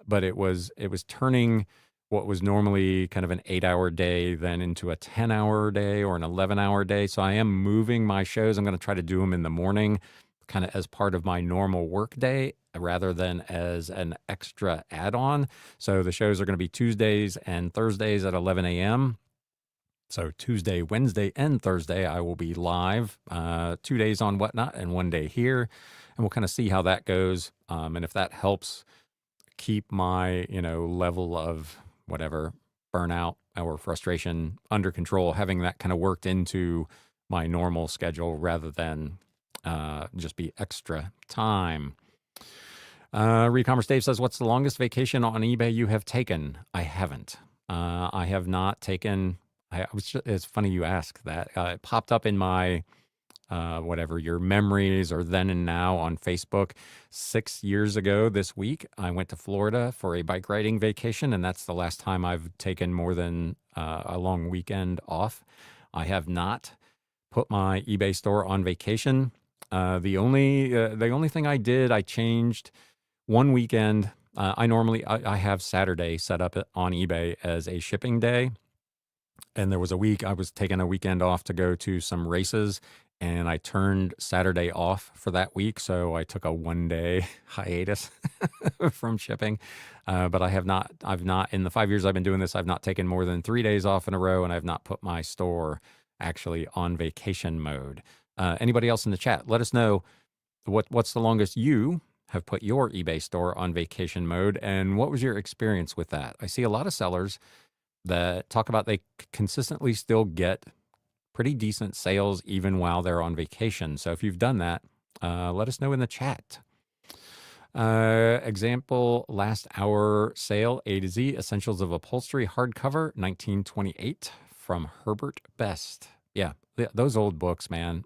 A: But it was turning what was normally kind of an 8-hour day then into a 10-hour day or an 11-hour day. So I am moving my shows. I'm going to try to do them in the morning, kind of as part of my normal work day rather than as an extra add-on. So the shows are going to be Tuesdays and Thursdays at 11 a.m. So Tuesday, Wednesday, and Thursday, I will be live 2 days on Whatnot and 1 day here. And we'll kind of see how that goes. And if that helps keep my, level of whatever burnout or frustration under control, having that kind of worked into my normal schedule rather than just be extra time. Recommerce Dave says, what's the longest vacation on eBay you have taken? I haven't. I have not taken, it's funny you ask that. It popped up in my your memories or then and now on Facebook. 6 years ago this week, I went to Florida for a bike riding vacation, and that's the last time I've taken more than a long weekend off. I have not put my eBay store on vacation. The only thing I did, I changed one weekend. I have Saturday set up on eBay as a shipping day. And there was a week I was taking a weekend off to go to some races, and I turned Saturday off for that week. So I took a 1-day hiatus from shipping. But I've not, in the 5 years I've been doing this, I've not taken more than 3 days off in a row, and I've not put my store actually on vacation mode. Anybody else in the chat, let us know what's the longest you have put your eBay store on vacation mode, and what was your experience with that? I see a lot of sellers that talk about they consistently still get pretty decent sales even while they're on vacation. So if you've done that, let us know in the chat. Example, last hour sale, A to Z, Essentials of Upholstery, hardcover, 1928, from Herbert Best. Yeah, those old books, man.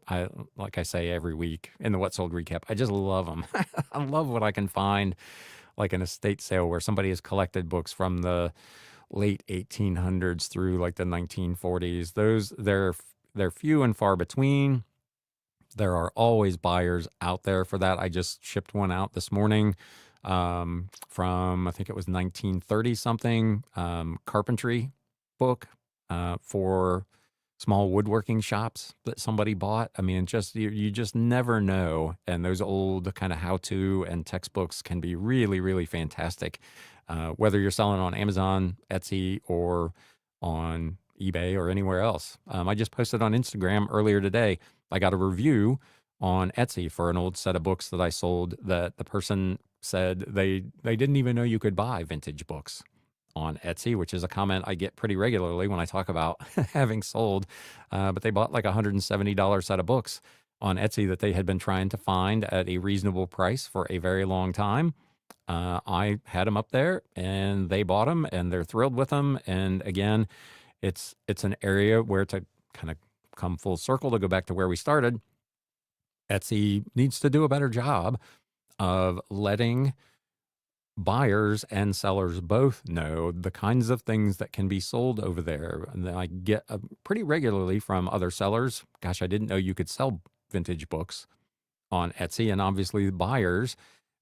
A: Like I say every week in the What Sold Recap, I just love them. I love what I can find, like an estate sale where somebody has collected books from the late 1800s through like the 1940s. They're few and far between. There are always buyers out there for that. I just shipped one out this morning from, I think it was 1930 something, carpentry book for small woodworking shops that somebody bought. I mean, you just never know. And those old kind of how-to and textbooks can be really, really fantastic, whether you're selling on Amazon, Etsy, or on eBay or anywhere else. I just posted on Instagram earlier today. I got a review on Etsy for an old set of books that I sold that the person said they didn't even know you could buy vintage books on Etsy, which is a comment I get pretty regularly when I talk about having sold. But they bought like a $170 set of books on Etsy that they had been trying to find at a reasonable price for a very long time. I had them up there and they bought them and they're thrilled with them. And again, it's an area where, to kind of come full circle to go back to where we started, Etsy needs to do a better job of letting buyers and sellers both know the kinds of things that can be sold over there. And then I get pretty regularly from other sellers, gosh, I didn't know you could sell vintage books on Etsy. And obviously the buyers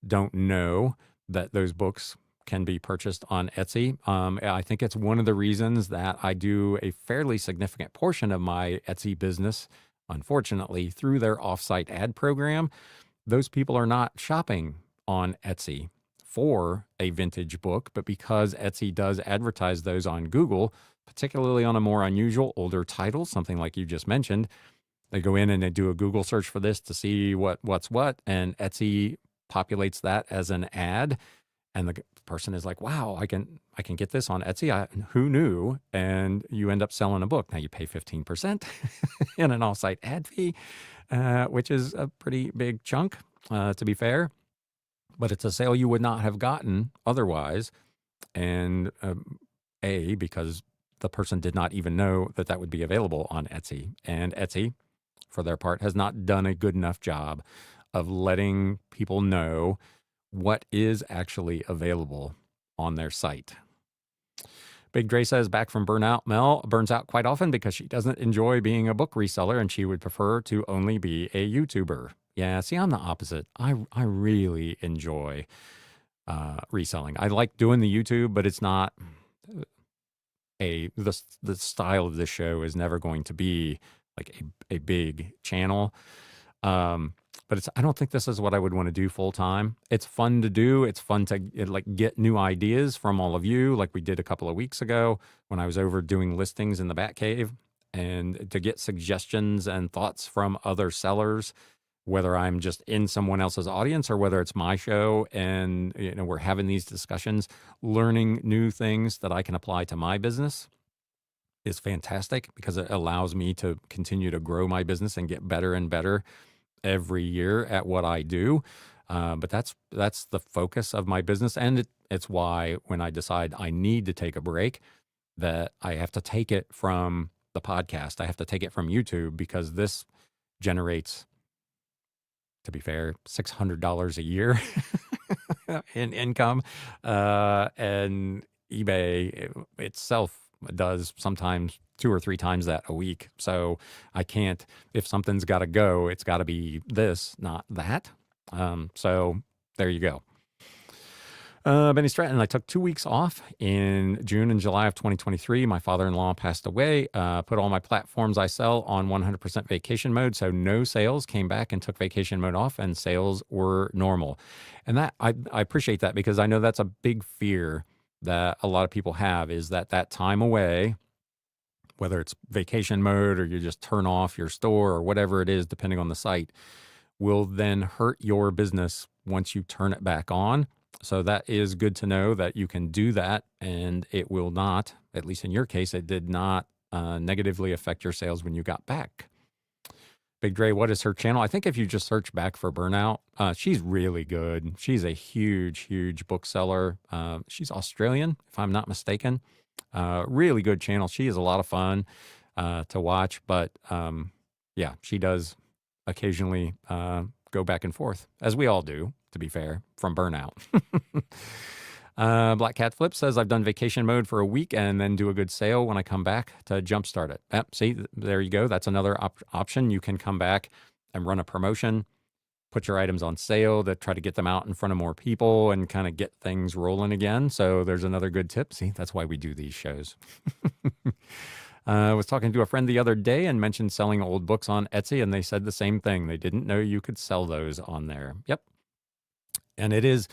A: don't know that those books can be purchased on Etsy. I think it's one of the reasons that I do a fairly significant portion of my Etsy business, unfortunately, through their offsite ad program. Those people are not shopping on Etsy for a vintage book, but because Etsy does advertise those on Google, particularly on a more unusual older title, something like you just mentioned, they go in and they do a Google search for this to see what's what, and Etsy populates that as an ad. And the person is like, wow, I can get this on Etsy. Who knew? And you end up selling a book. Now you pay 15% in an offsite ad fee, which is a pretty big chunk, to be fair. But it's a sale you would not have gotten otherwise. And because the person did not even know that would be available on Etsy. And Etsy, for their part, has not done a good enough job of letting people know what is actually available on their site. Big Dre says, back from burnout, Mel burns out quite often because she doesn't enjoy being a book reseller and she would prefer to only be a YouTuber. Yeah, see, I'm the opposite. I really enjoy reselling. I like doing the YouTube, but it's not the style of this show is never going to be like a big channel. But I don't think this is what I would want to do full time. It's fun to do. It's fun to get new ideas from all of you, like we did a couple of weeks ago when I was over doing listings in the Batcave, and to get suggestions and thoughts from other sellers, whether I'm just in someone else's audience or whether it's my show, and we're having these discussions, learning new things that I can apply to my business is fantastic because it allows me to continue to grow my business and get better and better every year at what I do. But that's the focus of my business. And it's why when I decide I need to take a break, that I have to take it from the podcast. I have to take it from YouTube because this generates, to be fair, $600 a year in income. And eBay itself does sometimes 2 or 3 times that a week. So I can't, if something's got to go, it's got to be this, not that. So there you go. Benny Stratton, I took 2 weeks off in June and July of 2023. My father-in-law passed away, put all my platforms I sell on 100% vacation mode. So no sales, came back and took vacation mode off, and sales were normal. And that I appreciate that because I know that's a big fear that a lot of people have, is that time away, whether it's vacation mode or you just turn off your store or whatever it is, depending on the site, will then hurt your business once you turn it back on. So that is good to know that you can do that, and it will not, at least in your case, it did not negatively affect your sales when you got back. Big Dre, what is her channel? I think if you just search back for Burnout, she's really good. She's a huge, huge bookseller. She's Australian, if I'm not mistaken. Really good channel. She is a lot of fun to watch, but yeah, she does occasionally go back and forth, as we all do, to be fair, from burnout. Black Cat Flip says, I've done vacation mode for a week and then do a good sale when I come back to jumpstart it. Yep, see, there you go. That's another option. You can come back and run a promotion, put your items on sale to try to get them out in front of more people and kind of get things rolling again. So there's another good tip. See, that's why we do these shows. I was talking to a friend the other day and mentioned selling old books on Etsy, and they said the same thing. They didn't know you could sell those on there. Yep. And it is,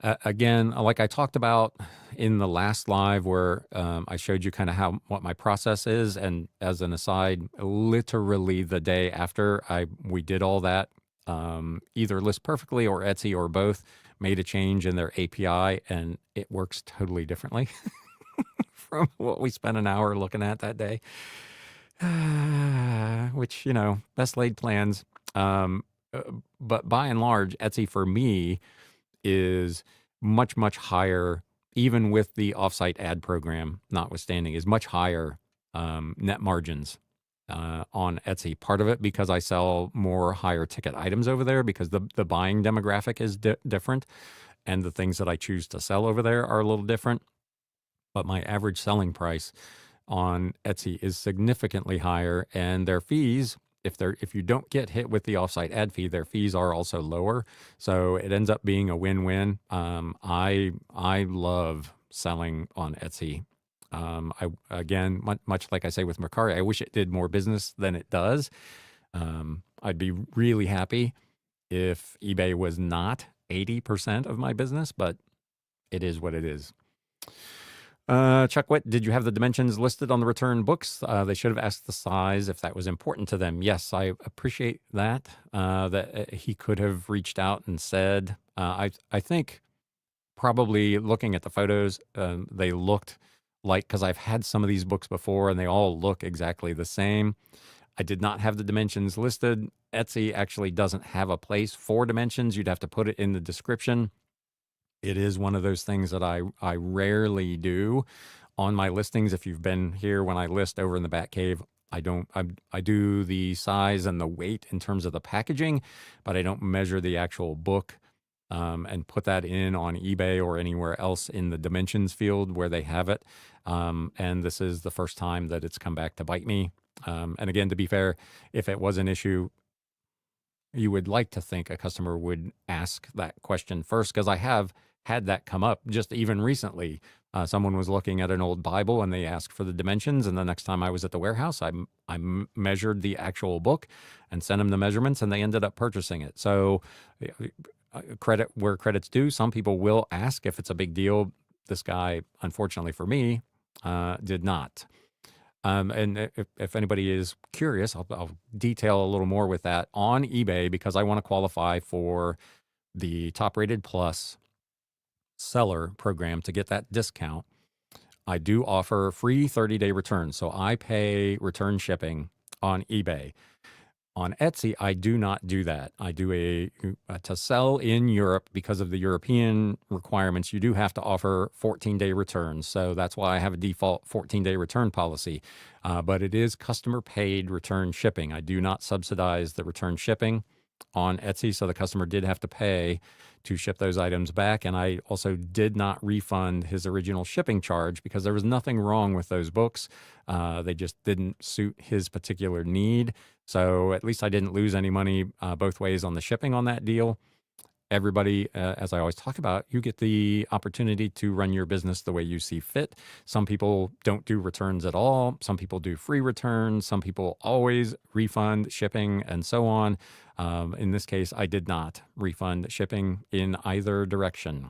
A: again, like I talked about in the last live where I showed you kind of what my process is. And as an aside, literally the day after we did all that, either List Perfectly or Etsy or both made a change in their API, and it works totally differently from what we spent an hour looking at that day. Which, best laid plans. But by and large, Etsy for me is much, much higher, even with the offsite ad program notwithstanding, is much higher net margins on Etsy. Part of it because I sell more higher ticket items over there because the buying demographic is different, and the things that I choose to sell over there are a little different. But my average selling price on Etsy is significantly higher, and their fees, if you don't get hit with the offsite ad fee, their fees are also lower. So it ends up being a win-win. I love selling on Etsy. Again, much like I say with Mercari, I wish it did more business than it does. I'd be really happy if eBay was not 80% of my business, but it is what it is. Chuck Witt, did you have the dimensions listed on the return books? They should have asked the size if that was important to them. Yes, I appreciate that, that he could have reached out and said. I think probably looking at the photos, they looked like, because I've had some of these books before and they all look exactly the same. I did not have the dimensions listed. Etsy actually doesn't have a place for dimensions. You'd have to put it in the description. It is one of those things that I rarely do on my listings. If you've been here when I list over in the Batcave, I do the size and the weight in terms of the packaging, but I don't measure the actual book and put that in on eBay or anywhere else in the dimensions field where they have it. And this is the first time that it's come back to bite me. And again, to be fair, if it was an issue, you would like to think a customer would ask that question first, because I have had that come up just even recently. Someone was looking at an old Bible and they asked for the dimensions. And the next time I was at the warehouse, I measured the actual book and sent them the measurements, and they ended up purchasing it. So credit where credit's due. Some people will ask if it's a big deal. This guy, unfortunately for me, did not. And if anybody is curious, I'll detail a little more with that on eBay, because I want to qualify for the top rated plus seller program to get that discount. I do offer free 30-day returns. So I pay return shipping on eBay. On Etsy, I do not do that. I do to sell in Europe, because of the European requirements, you do have to offer 14-day returns. So that's why I have a default 14-day return policy. But it is customer paid return shipping. I do not subsidize the return shipping on Etsy. So the customer did have to pay to ship those items back. And I also did not refund his original shipping charge, because there was nothing wrong with those books. They just didn't suit his particular need. So at least I didn't lose any money both ways on the shipping on that deal. Everybody, as I always talk about, you get the opportunity to run your business the way you see fit. Some people don't do returns at all. Some people do free returns. Some people always refund shipping, and so on. In this case, I did not refund shipping in either direction.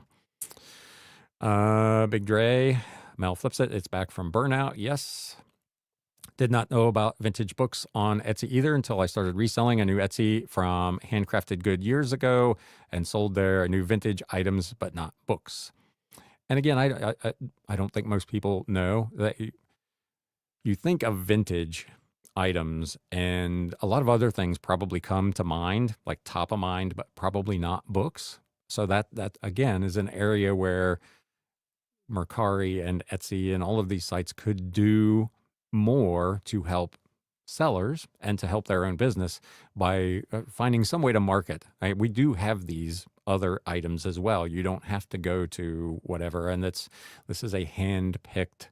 A: Big Dre, Mel flips it. It's back from burnout. Yes. Did not know about vintage books on Etsy either until I started reselling. I knew Etsy from handcrafted good years ago and sold there. I knew vintage items, but not books. And again, I don't think most people know that you think of vintage items and a lot of other things probably come to mind, like top of mind, but probably not books. So that again is an area where Mercari and Etsy and all of these sites could do more to help sellers and to help their own business by finding some way to market. We do have these other items as well. You don't have to go to whatever. And this is a hand-picked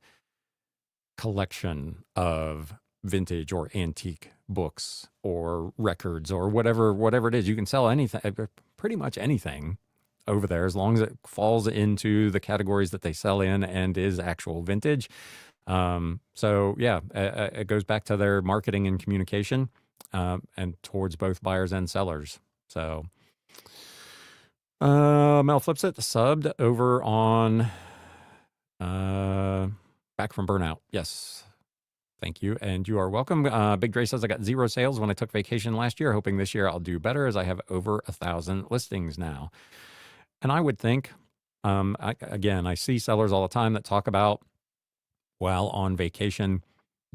A: collection of vintage or antique books or records or whatever it is. You can sell anything, pretty much anything over there, as long as it falls into the categories that they sell in and is actual vintage. So yeah, it goes back to their marketing and communication, and towards both buyers and sellers. So, Mel Flips it subbed over on, Back from Burnout. Yes. Thank you. And you are welcome. Big Dre says, I got 0 sales when I took vacation last year, hoping this year I'll do better as I have over 1,000 listings now. And I would think, I see sellers all the time that talk about, while on vacation,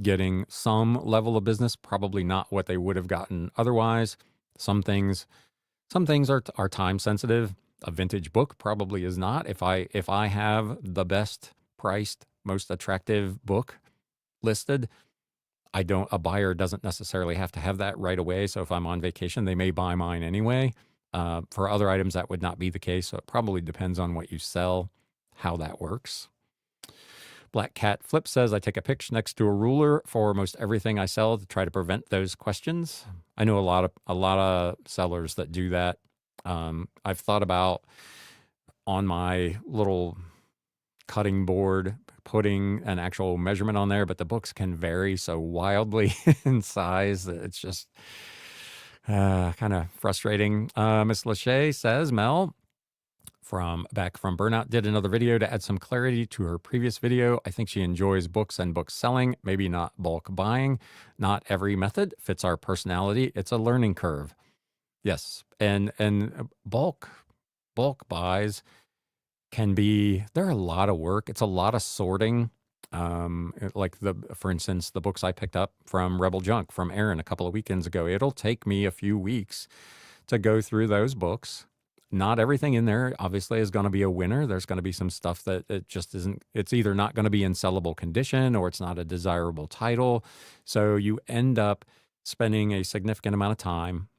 A: getting some level of business, probably not what they would have gotten otherwise. Some things are time sensitive. A vintage book probably is not. If I have the best priced, most attractive book listed, a buyer doesn't necessarily have to have that right away. So if I'm on vacation, they may buy mine anyway. For other items, that would not be the case. So it probably depends on what you sell, how that works. Black Cat Flip says, I take a picture next to a ruler for most everything I sell to try to prevent those questions. I know a lot of sellers that do that. I've thought about on my little cutting board putting an actual measurement on there, but the books can vary so wildly in size that it's just kind of frustrating. Miss Lachey says, Mel Back from Burnout did another video to add some clarity to her previous video. I think she enjoys books and book selling, maybe not bulk buying. Not every method fits our personality. It's a learning curve. Yes, and bulk buys they're a lot of work. It's a lot of sorting. For instance, the books I picked up from Rebel Junk from Aaron a couple of weekends ago, it'll take me a few weeks to go through those books. Not everything in there obviously is going to be a winner. There's going to be some stuff that it just isn't, it's either not going to be in sellable condition or it's not a desirable title. So you end up spending a significant amount of time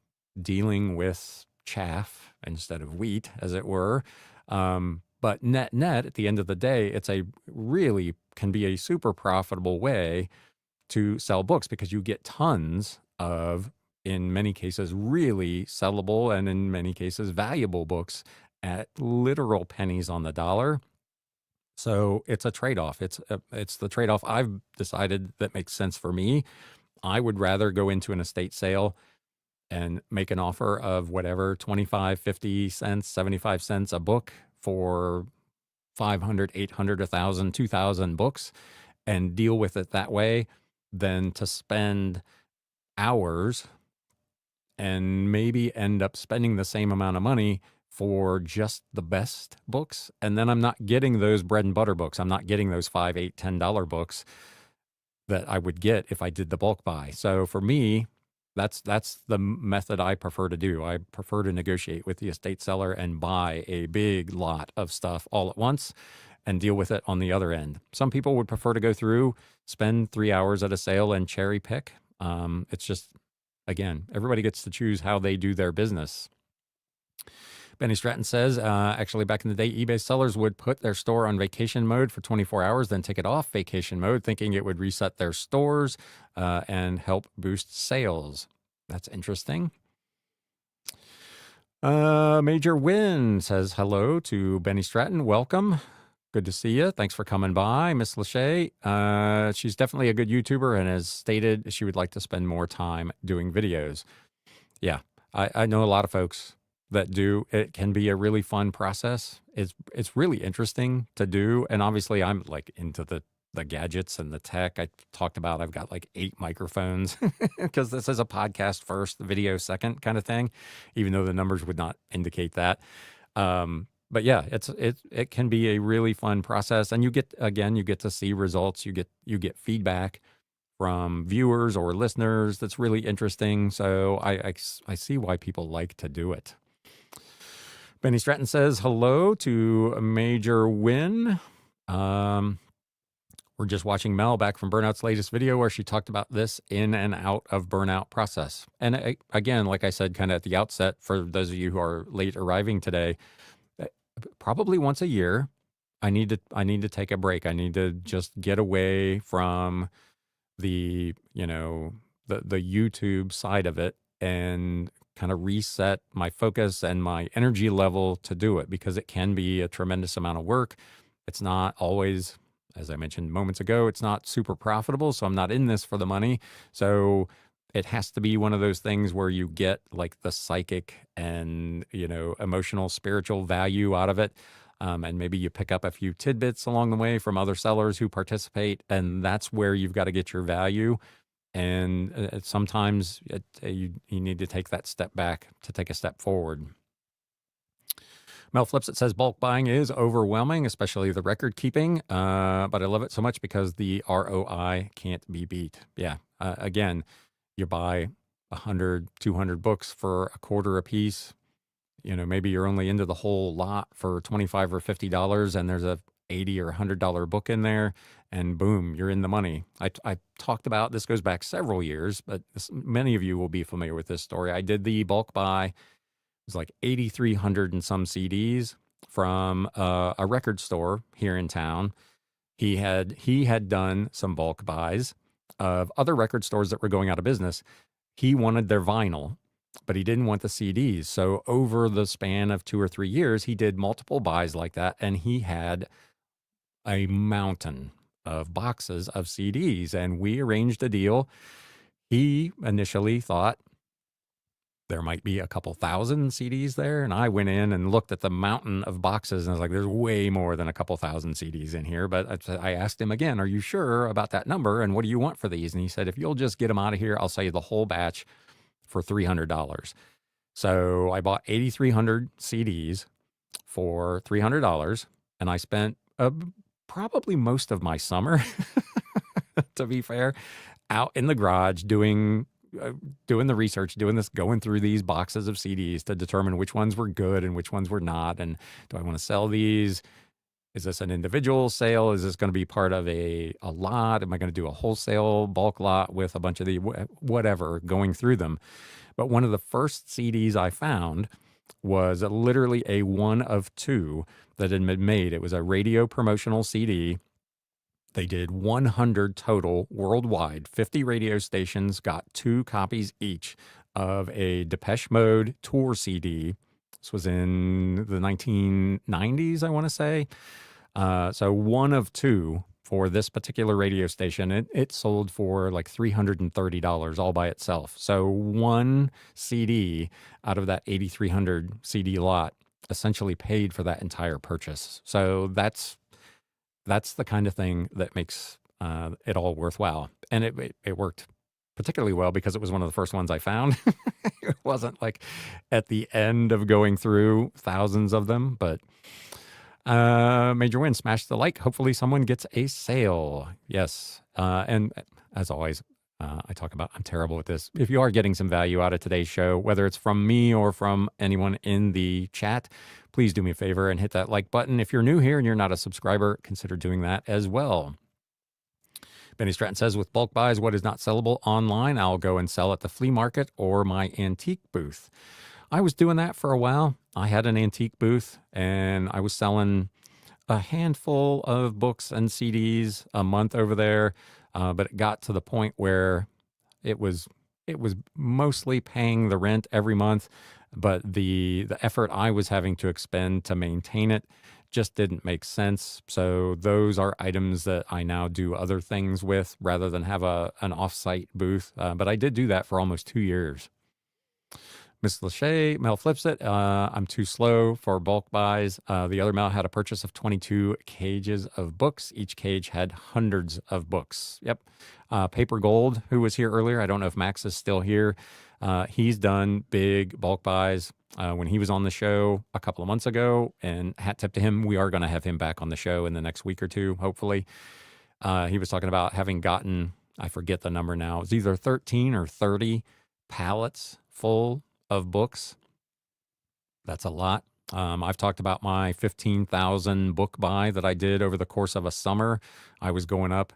A: dealing with chaff instead of wheat, as it were. But net, at the end of the day, it's can be a super profitable way to sell books because you get tons of, in many cases, really sellable and in many cases valuable books at literal pennies on the dollar. So it's a trade-off. It's the trade-off I've decided that makes sense for me. I would rather go into an estate sale and make an offer of whatever, 25, 50 cents, 75 cents a book for 500, 800, 1,000, 2,000 books and deal with it that way than to spend hours and maybe end up spending the same amount of money for just the best books. And then I'm not getting those bread and butter books. I'm not getting those $5, $8, $10 books that I would get if I did the bulk buy. So for me, that's the method I prefer to do. I prefer to negotiate with the estate seller and buy a big lot of stuff all at once and deal with it on the other end. Some people would prefer to go through, spend 3 hours at a sale and cherry pick. It's just, again, everybody gets to choose how they do their business. Benny Stratton says, actually, back in the day, eBay sellers would put their store on vacation mode for 24 hours, then take it off vacation mode, thinking it would reset their stores and help boost sales. That's interesting. Major Win says hello to Benny Stratton. Welcome. Good to see you. Thanks for coming by, Miss Lachey. She's definitely a good YouTuber and has stated she would like to spend more time doing videos. Yeah, I know a lot of folks that do. It can be a really fun process. It's really interesting to do. And obviously I'm like into the the gadgets and the tech. I talked about I've got like 8 microphones because this is a podcast first, video second kind of thing, even though the numbers would not indicate that. But yeah, it can be a really fun process, and you get to see results. You get feedback from viewers or listeners that's really interesting. So I see why people like to do it. Benny Stratton says hello to Major Win. We're just watching Mel back from Burnout's latest video where she talked about this in and out of burnout process. And again, like I said, kind of at the outset, for those of you who are late arriving today, probably once a year, I need to take a break. I need to just get away from the YouTube side of it and kind of reset my focus and my energy level to do it, because it can be a tremendous amount of work. It's not always, as I mentioned moments ago, it's not super profitable. So I'm not in this for the money. So it has to be one of those things where you get like the psychic and, emotional, spiritual value out of it. And maybe you pick up a few tidbits along the way from other sellers who participate. And that's where you've got to get your value. And sometimes you need to take that step back to take a step forward. Mel Flips, it says bulk buying is overwhelming, especially the record keeping. But I love it so much because the ROI can't be beat. Yeah. Again, you buy 100, 200 books for a quarter a piece. Maybe you're only into the whole lot for $25 or $50, and there's a $80 or $100 book in there, and boom, you're in the money. I talked about, this goes back several years, but many of you will be familiar with this story. I did the bulk buy. It was like 8,300 and some CDs from a record store here in town. He had done some bulk buys of other record stores that were going out of business. He wanted their vinyl, but he didn't want the CDs. So over the span of 2 or 3 years, he did multiple buys like that, and he had a mountain of boxes of CDs, and we arranged a deal. He initially thought there might be a couple thousand CDs there, and I went in and looked at the mountain of boxes, and I was like, there's way more than a couple thousand CDs in here. But I asked him again, are you sure about that number, and what do you want for these? And he said, if you'll just get them out of here, I'll sell you the whole batch for $300. So I bought 8,300 CDs for $300, and I spent probably most of my summer, to be fair, out in the garage doing the research, going through these boxes of CDs to determine which ones were good and which ones were not. And do I want to sell these? Is this an individual sale? Is this going to be part of a lot? Am I going to do a wholesale bulk lot with a bunch of the whatever, going through them? But one of the first CDs I found was literally a one of 2 that had been made. It was a radio promotional CD. They did 100 total worldwide. 50 radio stations got 2 copies each of a Depeche Mode tour CD. This was in the 1990s, I want to say. So one of 2 for this particular radio station. It sold for like $330 all by itself. So one CD out of that 8,300 CD lot essentially paid for that entire purchase. So that's the kind of thing that makes it all worthwhile. And it worked particularly well because it was one of the first ones I found. It wasn't like at the end of going through thousands of them, but Major Win, smash the like. Hopefully someone gets a sale. Yes. And as always, I talk about, I'm terrible at this. If you are getting some value out of today's show, whether it's from me or from anyone in the chat, please do me a favor and hit that like button. If you're new here and you're not a subscriber, consider doing that as well. Benny Stratton says, with bulk buys, what is not sellable online, I'll go and sell at the flea market or my antique booth. I was doing that for a while. I had an antique booth and I was selling a handful of books and CDs a month over there. But it got to the point where it was mostly paying the rent every month, but the effort I was having to expend to maintain it just didn't make sense. So those are items that I now do other things with rather than have an off-site booth. But I did do that for almost 2 years. Miss Lachey, Mel flips it. I'm too slow for bulk buys. The other Mel had a purchase of 22 cages of books. Each cage had hundreds of books. Yep. Paper Gold, who was here earlier. I don't know if Max is still here. He's done big bulk buys when he was on the show a couple of months ago. And hat tip to him. We are going to have him back on the show in the next week or two, hopefully. He was talking about having gotten, I forget the number now, it's either 13 or 30 pallets full of books. That's a lot. I've talked about my 15,000 book buy that I did over the course of a summer. I was going up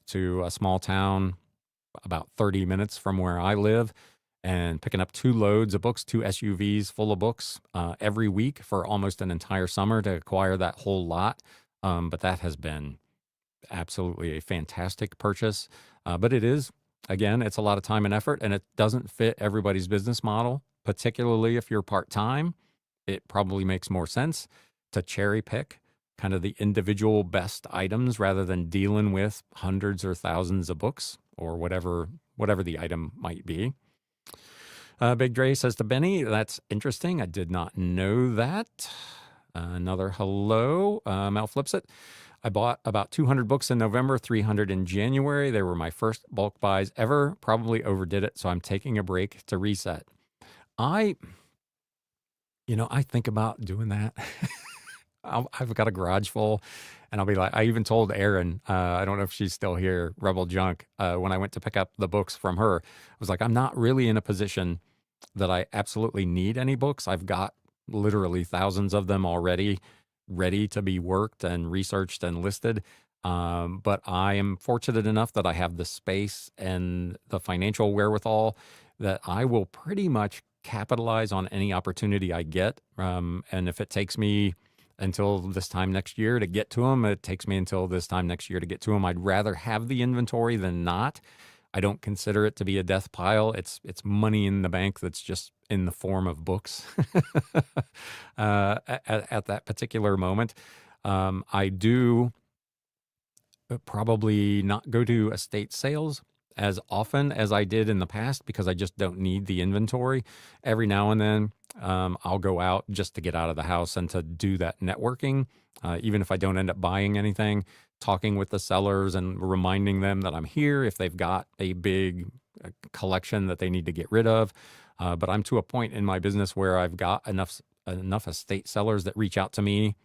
A: to a small town about 30 minutes from where I live and picking up 2 loads of books, 2 SUVs full of books every week for almost an entire summer to acquire that whole lot. But that has been absolutely a fantastic purchase. But it is, again, it's a lot of time and effort, and it doesn't fit everybody's business model, particularly if you're part-time. It probably makes more sense to cherry pick kind of the individual best items rather than dealing with hundreds or thousands of books or whatever the item might be. Big Dre says to Benny, that's interesting. I did not know that. Another hello. Mel flips it. I bought about 200 books in November, 300 in January. They were my first bulk buys ever. Probably overdid it, so I'm taking a break to reset. I think about doing that. I've got a garage full, and I'll be like, I even told Erin, I don't know if she's still here, Rebel Junk, when I went to pick up the books from her, I was like, I'm not really in a position that I absolutely need any books. I've got literally thousands of them already ready to be worked and researched and listed. But I am fortunate enough that I have the space and the financial wherewithal that I will pretty much capitalize on any opportunity I get. And if it takes me until this time next year to get to them, it takes me until this time next year to get to them. I'd rather have the inventory than not. I don't consider it to be a death pile. It's money in the bank that's just in the form of books at that particular moment. I do probably not go to estate sales as often as I did in the past because I just don't need the inventory. Every now and then, I'll go out just to get out of the house and to do that networking. Even if I don't end up buying anything, talking with the sellers and reminding them that I'm here if they've got a big collection that they need to get rid of. But I'm to a point in my business where I've got enough estate sellers that reach out to me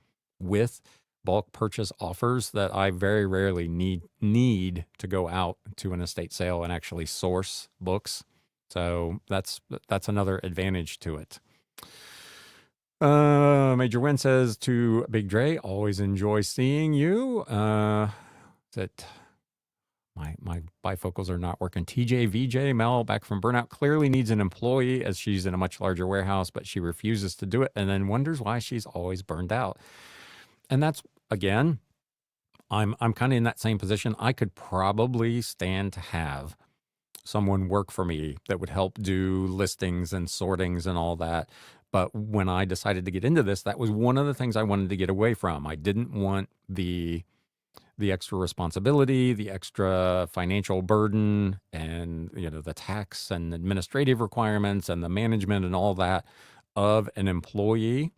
A: with bulk purchase offers that I very rarely need to go out to an estate sale and actually source books. So that's another advantage to it. Major Win says to Big Dre, always enjoy seeing you. That my bifocals are not working. TJ VJ Mel back from burnout clearly needs an employee as she's in a much larger warehouse, but she refuses to do it and then wonders why she's always burned out. And that's, again, I'm kind of in that same position. I could probably stand to have someone work for me that would help do listings and sortings and all that. But when I decided to get into this, that was one of the things I wanted to get away from. I didn't want the extra responsibility, the extra financial burden, and the tax and administrative requirements and the management and all that of an employee.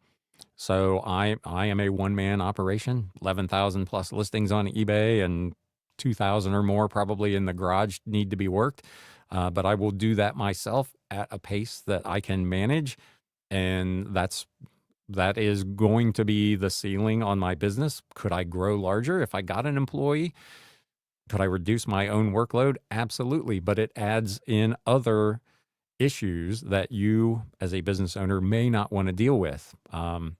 A: So I am a one-man operation, 11,000 plus listings on eBay and 2,000 or more probably in the garage need to be worked. But I will do that myself at a pace that I can manage. And that is going to be the ceiling on my business. Could I grow larger if I got an employee? Could I reduce my own workload? Absolutely. But it adds in other issues that you as a business owner may not want to deal with. You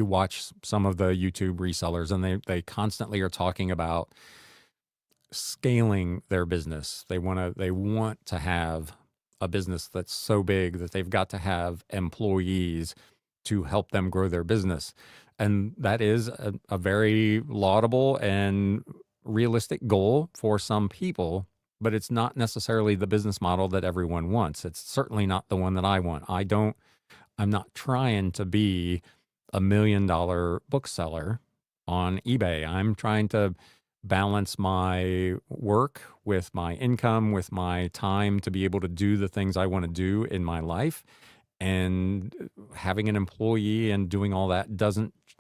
A: watch some of the YouTube resellers and they constantly are talking about scaling their business. They want to have a business that's so big that they've got to have employees to help them grow their business. And that is a very laudable and realistic goal for some people, but it's not necessarily the business model that everyone wants. It's certainly not the one that I want. I'm not trying to be $1 million bookseller on eBay. I'm trying to balance my work with my income, with my time to be able to do the things I want to do in my life. And having an employee and doing all that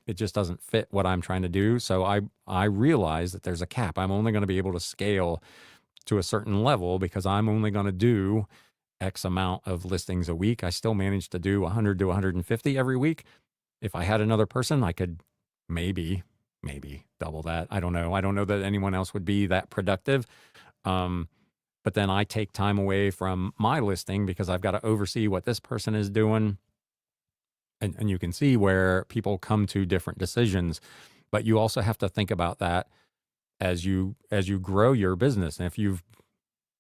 A: it just doesn't fit what I'm trying to do. So I realize that there's a cap. I'm only going to be able to scale to a certain level because I'm only going to do X amount of listings a week. I still manage to do 100 to 150 every week. If I had another person, I could maybe double that. I don't know. I don't know that anyone else would be that productive. But then I take time away from my listing because I've got to oversee what this person is doing. And you can see where people come to different decisions, but you also have to think about that as you grow your business. And if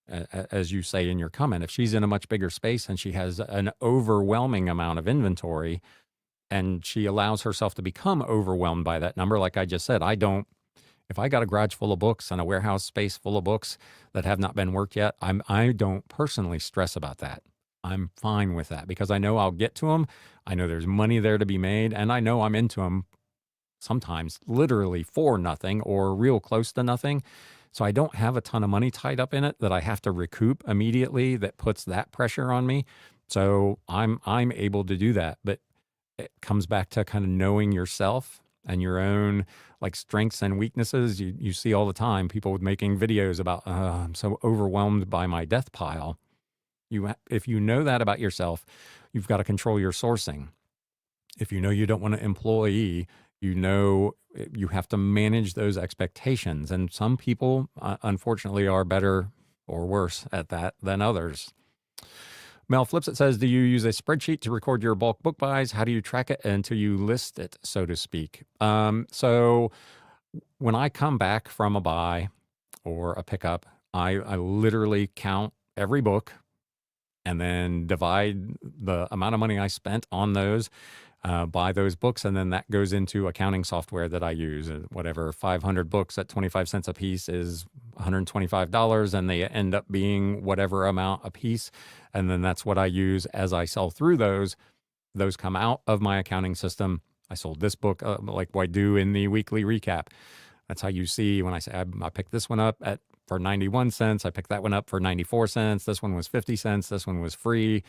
A: as you say in your comment, if she's in a much bigger space and she has an overwhelming amount of inventory and she allows herself to become overwhelmed by that number, like I just said, if I got a garage full of books and a warehouse space full of books that have not been worked yet, I don't personally stress about that. I'm fine with that because I know I'll get to them. I know there's money there to be made, and I know I'm into them sometimes literally for nothing or real close to nothing. So I don't have a ton of money tied up in it that I have to recoup immediately that puts that pressure on me. So I'm able to do that. But it comes back to kind of knowing yourself and your own like strengths and weaknesses. You see all the time people with making videos about, I'm so overwhelmed by my death pile. If you know that about yourself, you've got to control your sourcing. If you know you don't want an employee, you know you have to manage those expectations. And some people, unfortunately, are better or worse at that than others. Mel flips it, says, do you use a spreadsheet to record your bulk book buys? How do you track it until you list it, so to speak? So when I come back from a buy or a pickup, I literally count every book and then divide the amount of money I spent on those, buy those books, and then that goes into accounting software that I use. Whatever, 500 books at 25 cents a piece is $125, and they end up being whatever amount a piece. And then that's what I use as I sell through those. Those come out of my accounting system. I sold this book like I do in the weekly recap. That's how you see when I say I picked this one up for 91 cents. I picked that one up for 94 cents. This one was 50 cents. This one was free.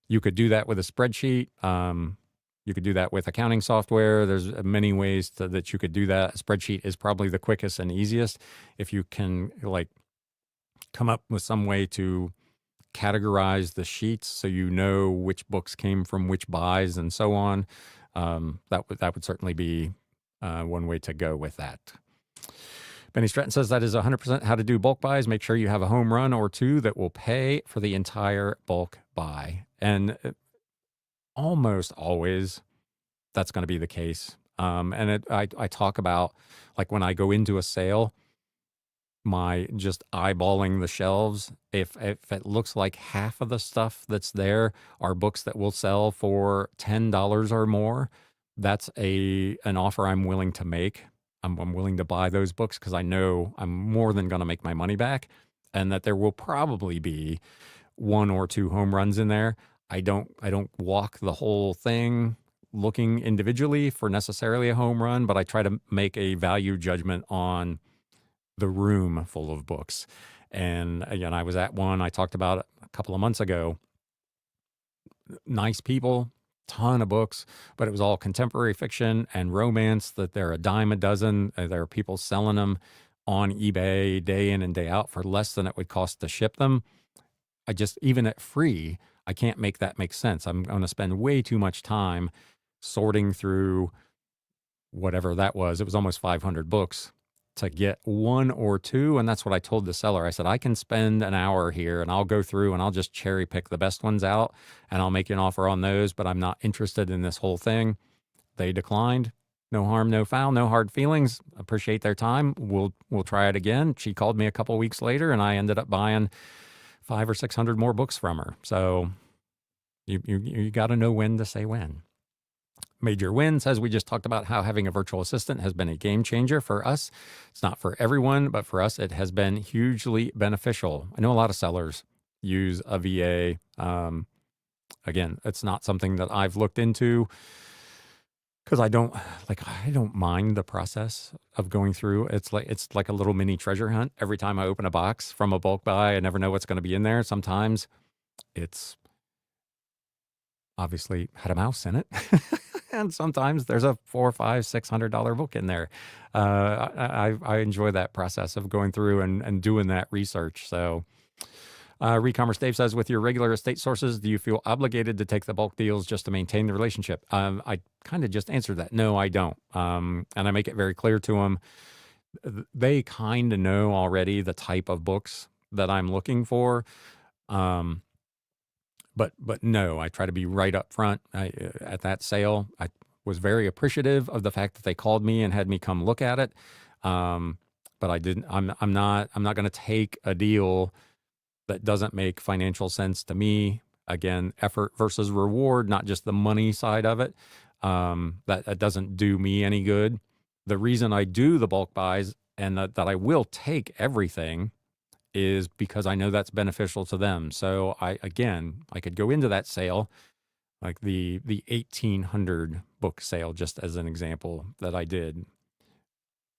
A: You could do that with a spreadsheet. You could do that with accounting software. There's many ways that you could do that. A spreadsheet is probably the quickest and easiest. If you can like come up with some way to categorize the sheets so you know which books came from which buys and so on, that would certainly be one way to go with that. Benny Stratton says that is 100% how to do bulk buys. Make sure you have a home run or two that will pay for the entire bulk buy. And almost always that's going to be the case. I talk about like when I go into a sale, my just eyeballing the shelves. If it looks like half of the stuff that's there are books that will sell for $10 or more, that's an offer I'm willing to make. I'm willing to buy those books because I know I'm more than going to make my money back, and that there will probably be one or two home runs in there. I don't walk the whole thing looking individually for necessarily a home run, but I try to make a value judgment on the room full of books. And again, I was at one I talked about a couple of months ago. Nice people, ton of books, but it was all contemporary fiction and romance that they're a dime a dozen. There are people selling them on eBay day in and day out for less than it would cost to ship them. Even at free, I can't make that make sense. I'm going to spend way too much time sorting through whatever that was. It was almost 500 books to get one or two. And that's what I told the seller. I said, I can spend an hour here and I'll go through and I'll just cherry pick the best ones out and I'll make you an offer on those, but I'm not interested in this whole thing. They declined. No harm, no foul, no hard feelings. Appreciate their time. We'll try it again. She called me a couple weeks later and I ended up buying 500 or 600 more books from her. So you got to know when to say when. Major Win says, we just talked about how having a virtual assistant has been a game changer for us. It's not for everyone, but for us, it has been hugely beneficial. I know a lot of sellers use a VA. Again, it's not something that I've looked into. 'Cause I don't mind the process of going through. It's like a little mini treasure hunt every time I open a box from a bulk buy. I never know what's gonna be in there. Sometimes it's obviously had a mouse in it, and sometimes there's a 4, 5, $600 book in there. I enjoy that process of going through and doing that research. So, Recommerce Dave says, with your regular estate sources, do you feel obligated to take the bulk deals just to maintain the relationship? I kind of just answered that. No, I don't. And I make it very clear to them. They kind of know already the type of books that I'm looking for. Um, but no, I try to be right up front. At that sale, I was very appreciative of the fact that they called me and had me come look at it. But I didn't. I'm not going to take a deal that doesn't make financial sense to me. Again, effort versus reward, not just the money side of it. That doesn't do me any good. The reason I do the bulk buys and that I will take everything is because I know that's beneficial to them. So I could go into that sale, like the 1800 book sale, just as an example that I did.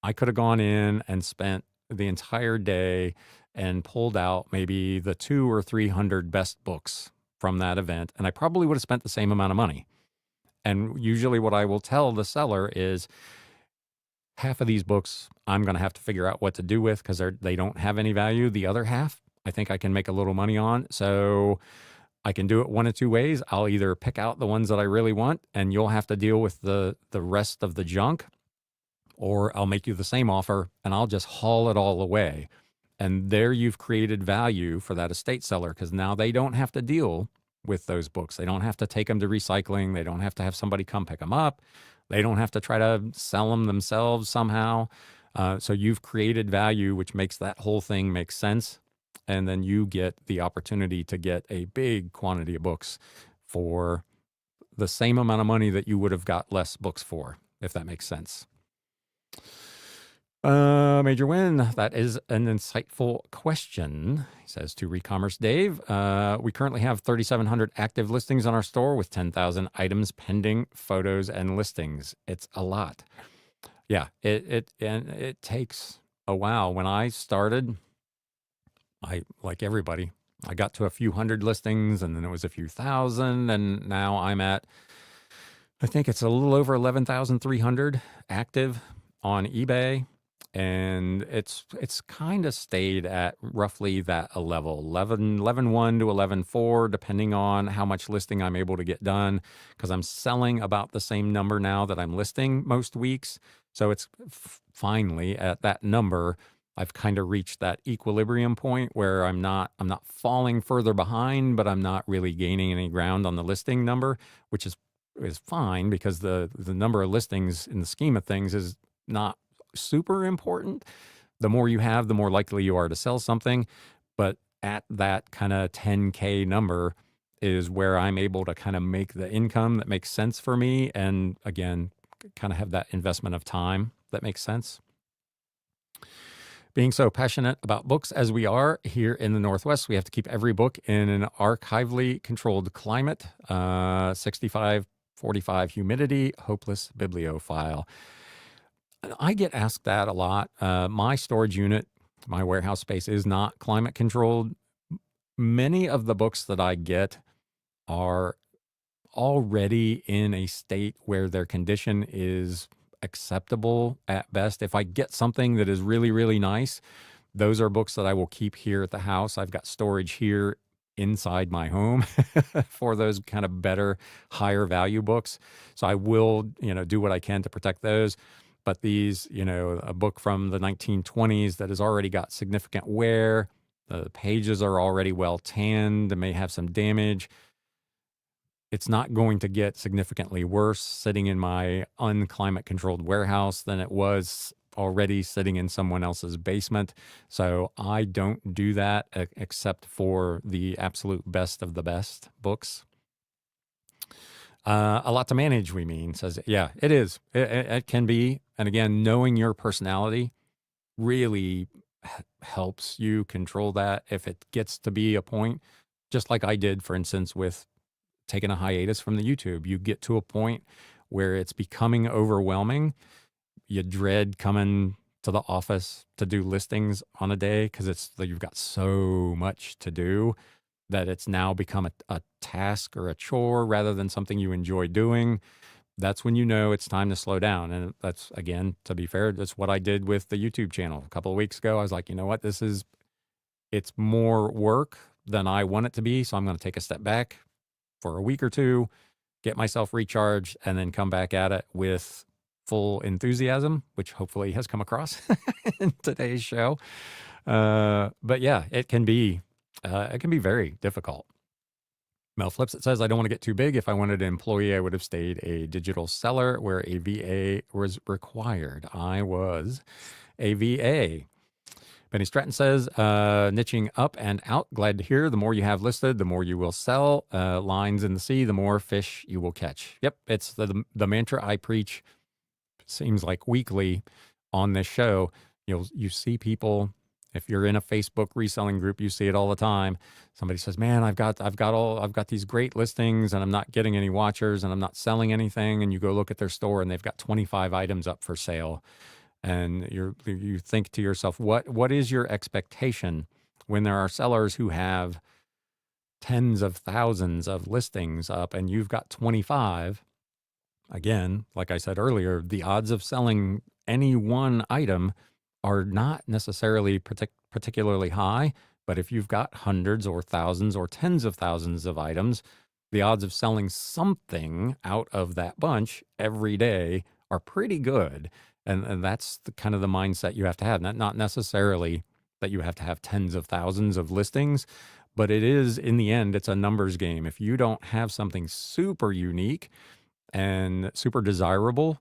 A: I could have gone in and spent the entire day and pulled out maybe the 2 or 300 best books from that event, and I probably would have spent the same amount of money. And usually what I will tell the seller is, half of these books I'm going to have to figure out what to do with because they don't have any value. The other half, I think I can make a little money on. So I can do it one of two ways. I'll either pick out the ones that I really want, and you'll have to deal with the rest of the junk, or I'll make you the same offer and I'll just haul it all away. And there you've created value for that estate seller, because now they don't have to deal with those books. They don't have to take them to recycling. They don't have to have somebody come pick them up. They don't have to try to sell them themselves somehow. So you've created value, which makes that whole thing make sense. And then you get the opportunity to get a big quantity of books for the same amount of money that you would have got less books for, if that makes sense. Major win. That is an insightful question. He says to Recommerce Dave, we currently have 3,700 active listings on our store with 10,000 items pending, photos and listings. It's a lot. Yeah, it takes a while. When I started, like everybody, I got to a few hundred listings, and then it was a few thousand, and now I'm at, I think it's a little over 11,300 active on eBay. And it's kind of stayed at roughly that a level, 11.1 to 11.4, depending on how much listing I'm able to get done, because I'm selling about the same number now that I'm listing most weeks. So it's finally at that number, I've kind of reached that equilibrium point where I'm not falling further behind, but I'm not really gaining any ground on the listing number, which is fine, because the number of listings in the scheme of things is not super important. The more you have, the more likely you are to sell something. But at that kind of 10K number is where I'm able to kind of make the income that makes sense for me. And again, kind of have that investment of time that makes sense. Being so passionate about books as we are here in the Northwest, we have to keep every book in an archivally controlled climate, 65-45 humidity, hopeless bibliophile. I get asked that a lot. My storage unit, my warehouse space is not climate controlled. Many of the books that I get are already in a state where their condition is acceptable at best. If I get something that is really, really nice, those are books that I will keep here at the house. I've got storage here inside my home for those kind of better, higher value books. So I will, do what I can to protect those. But these, a book from the 1920s that has already got significant wear, the pages are already well tanned, and may have some damage. It's not going to get significantly worse sitting in my unclimate controlled warehouse than it was already sitting in someone else's basement. So I don't do that except for the absolute best of the best books. A lot to manage, we mean, says, yeah, it is. It can be. And again, knowing your personality really helps you control that. If it gets to be a point, just like I did, for instance, with taking a hiatus from the YouTube, you get to a point where it's becoming overwhelming. You dread coming to the office to do listings on a day because it's like you've got so much to do that it's now become a task or a chore rather than something you enjoy doing. That's when you know it's time to slow down. And that's, again, to be fair, that's what I did with the YouTube channel a couple of weeks ago. I was like, you know what, it's more work than I want it to be. So I'm going to take a step back for a week or two, get myself recharged, and then come back at it with full enthusiasm, which hopefully has come across in today's show. But yeah, it can be very difficult. Mel Flips, it says, I don't want to get too big. If I wanted an employee, I would have stayed a digital seller where a VA was required. I was a VA. Benny Stratton says, niching up and out. Glad to hear. The more you have listed, the more you will sell. Lines in the sea, the more fish you will catch. Yep, it's the mantra I preach, seems like weekly on this show. You see people, if you're in a Facebook reselling group, you see it all the time. Somebody says, man, I've got these great listings and I'm not getting any watchers and I'm not selling anything. And you go look at their store and they've got 25 items up for sale. And you think to yourself, what is your expectation when there are sellers who have tens of thousands of listings up and you've got 25? Again, like I said earlier, the odds of selling any one item are not necessarily particularly high, but if you've got hundreds or thousands or tens of thousands of items, the odds of selling something out of that bunch every day are pretty good. And that's kind of the mindset you have to have. Not necessarily that you have to have tens of thousands of listings, but it is, in the end, it's a numbers game. If you don't have something super unique and super desirable,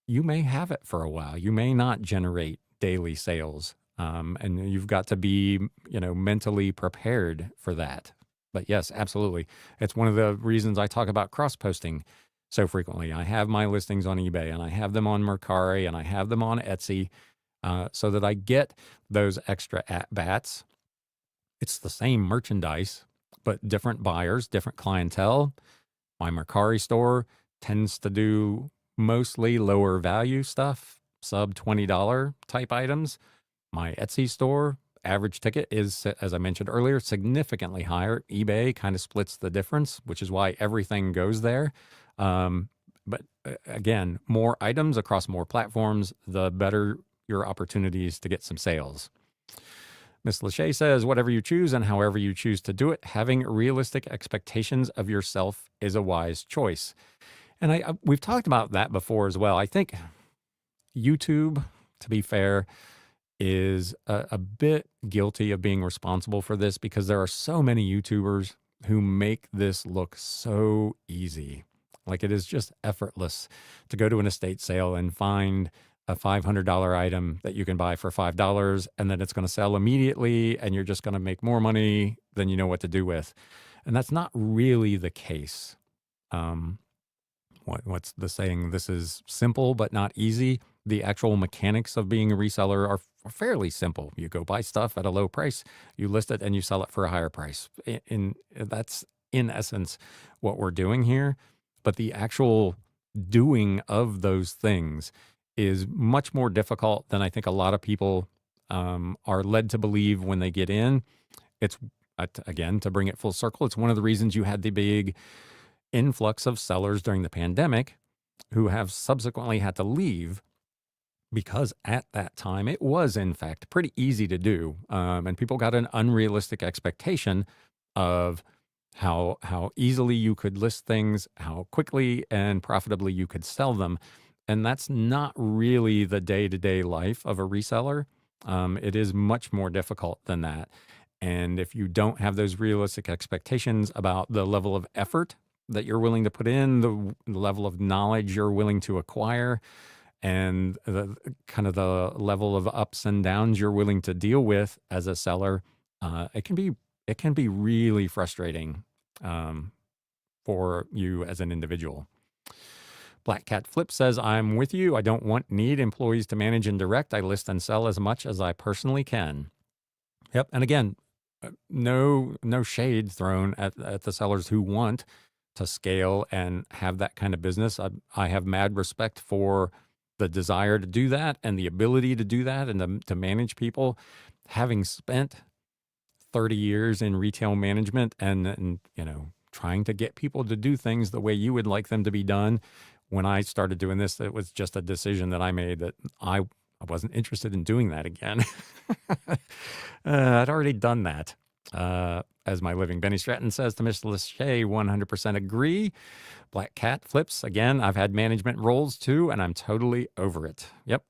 A: you may have it for a while. You may not generate daily sales. And you've got to be, mentally prepared for that. But yes, absolutely. It's one of the reasons I talk about cross-posting so frequently. I have my listings on eBay and I have them on Mercari and I have them on Etsy so that I get those extra at-bats. It's the same merchandise, but different buyers, different clientele. My Mercari store tends to do mostly lower value stuff, sub $20 type items. My Etsy store, average ticket is, as I mentioned earlier, significantly higher. eBay kind of splits the difference, which is why everything goes there. But again, more items across more platforms, the better your opportunities to get some sales. Miss Lachey says, whatever you choose and however you choose to do it, having realistic expectations of yourself is a wise choice. And we've talked about that before as well. I think YouTube, to be fair, is a bit guilty of being responsible for this because there are so many YouTubers who make this look so easy. Like, it is just effortless to go to an estate sale and find a $500 item that you can buy for $5, and then it's going to sell immediately and you're just going to make more money than you know what to do with. And that's not really the case. What's the saying? This is simple but not easy. The actual mechanics of being a reseller are fairly simple. You go buy stuff at a low price, you list it, and you sell it for a higher price. That's in essence what we're doing here. But the actual doing of those things is much more difficult than I think a lot of people are led to believe when they get in. It's, again, to bring it full circle, it's one of the reasons you had the big influx of sellers during the pandemic who have subsequently had to leave, because at that time it was, in fact, pretty easy to do. And people got an unrealistic expectation of how easily you could list things, how quickly and profitably you could sell them. And that's not really the day-to-day life of a reseller. It is much more difficult than that. And if you don't have those realistic expectations about the level of effort that you're willing to put in, the level of knowledge you're willing to acquire, and the kind of the level of ups and downs you're willing to deal with as a seller, it can be really frustrating for you as an individual. Black Cat Flip says, I'm with you. I don't need employees to manage and direct. I list and sell as much as I personally can. Yep. And again, no shade thrown at the sellers who want to scale and have that kind of business. I have mad respect for the desire to do that and the ability to do that and to manage people. Having spent 30 years in retail management and trying to get people to do things the way you would like them to be done. When I started doing this, it was just a decision that I made that I wasn't interested in doing that again. I'd already done that as my living. Benny Stratton says to Miss Lachey, 100% agree. Black Cat flips, again, I've had management roles too, and I'm totally over it. Yep.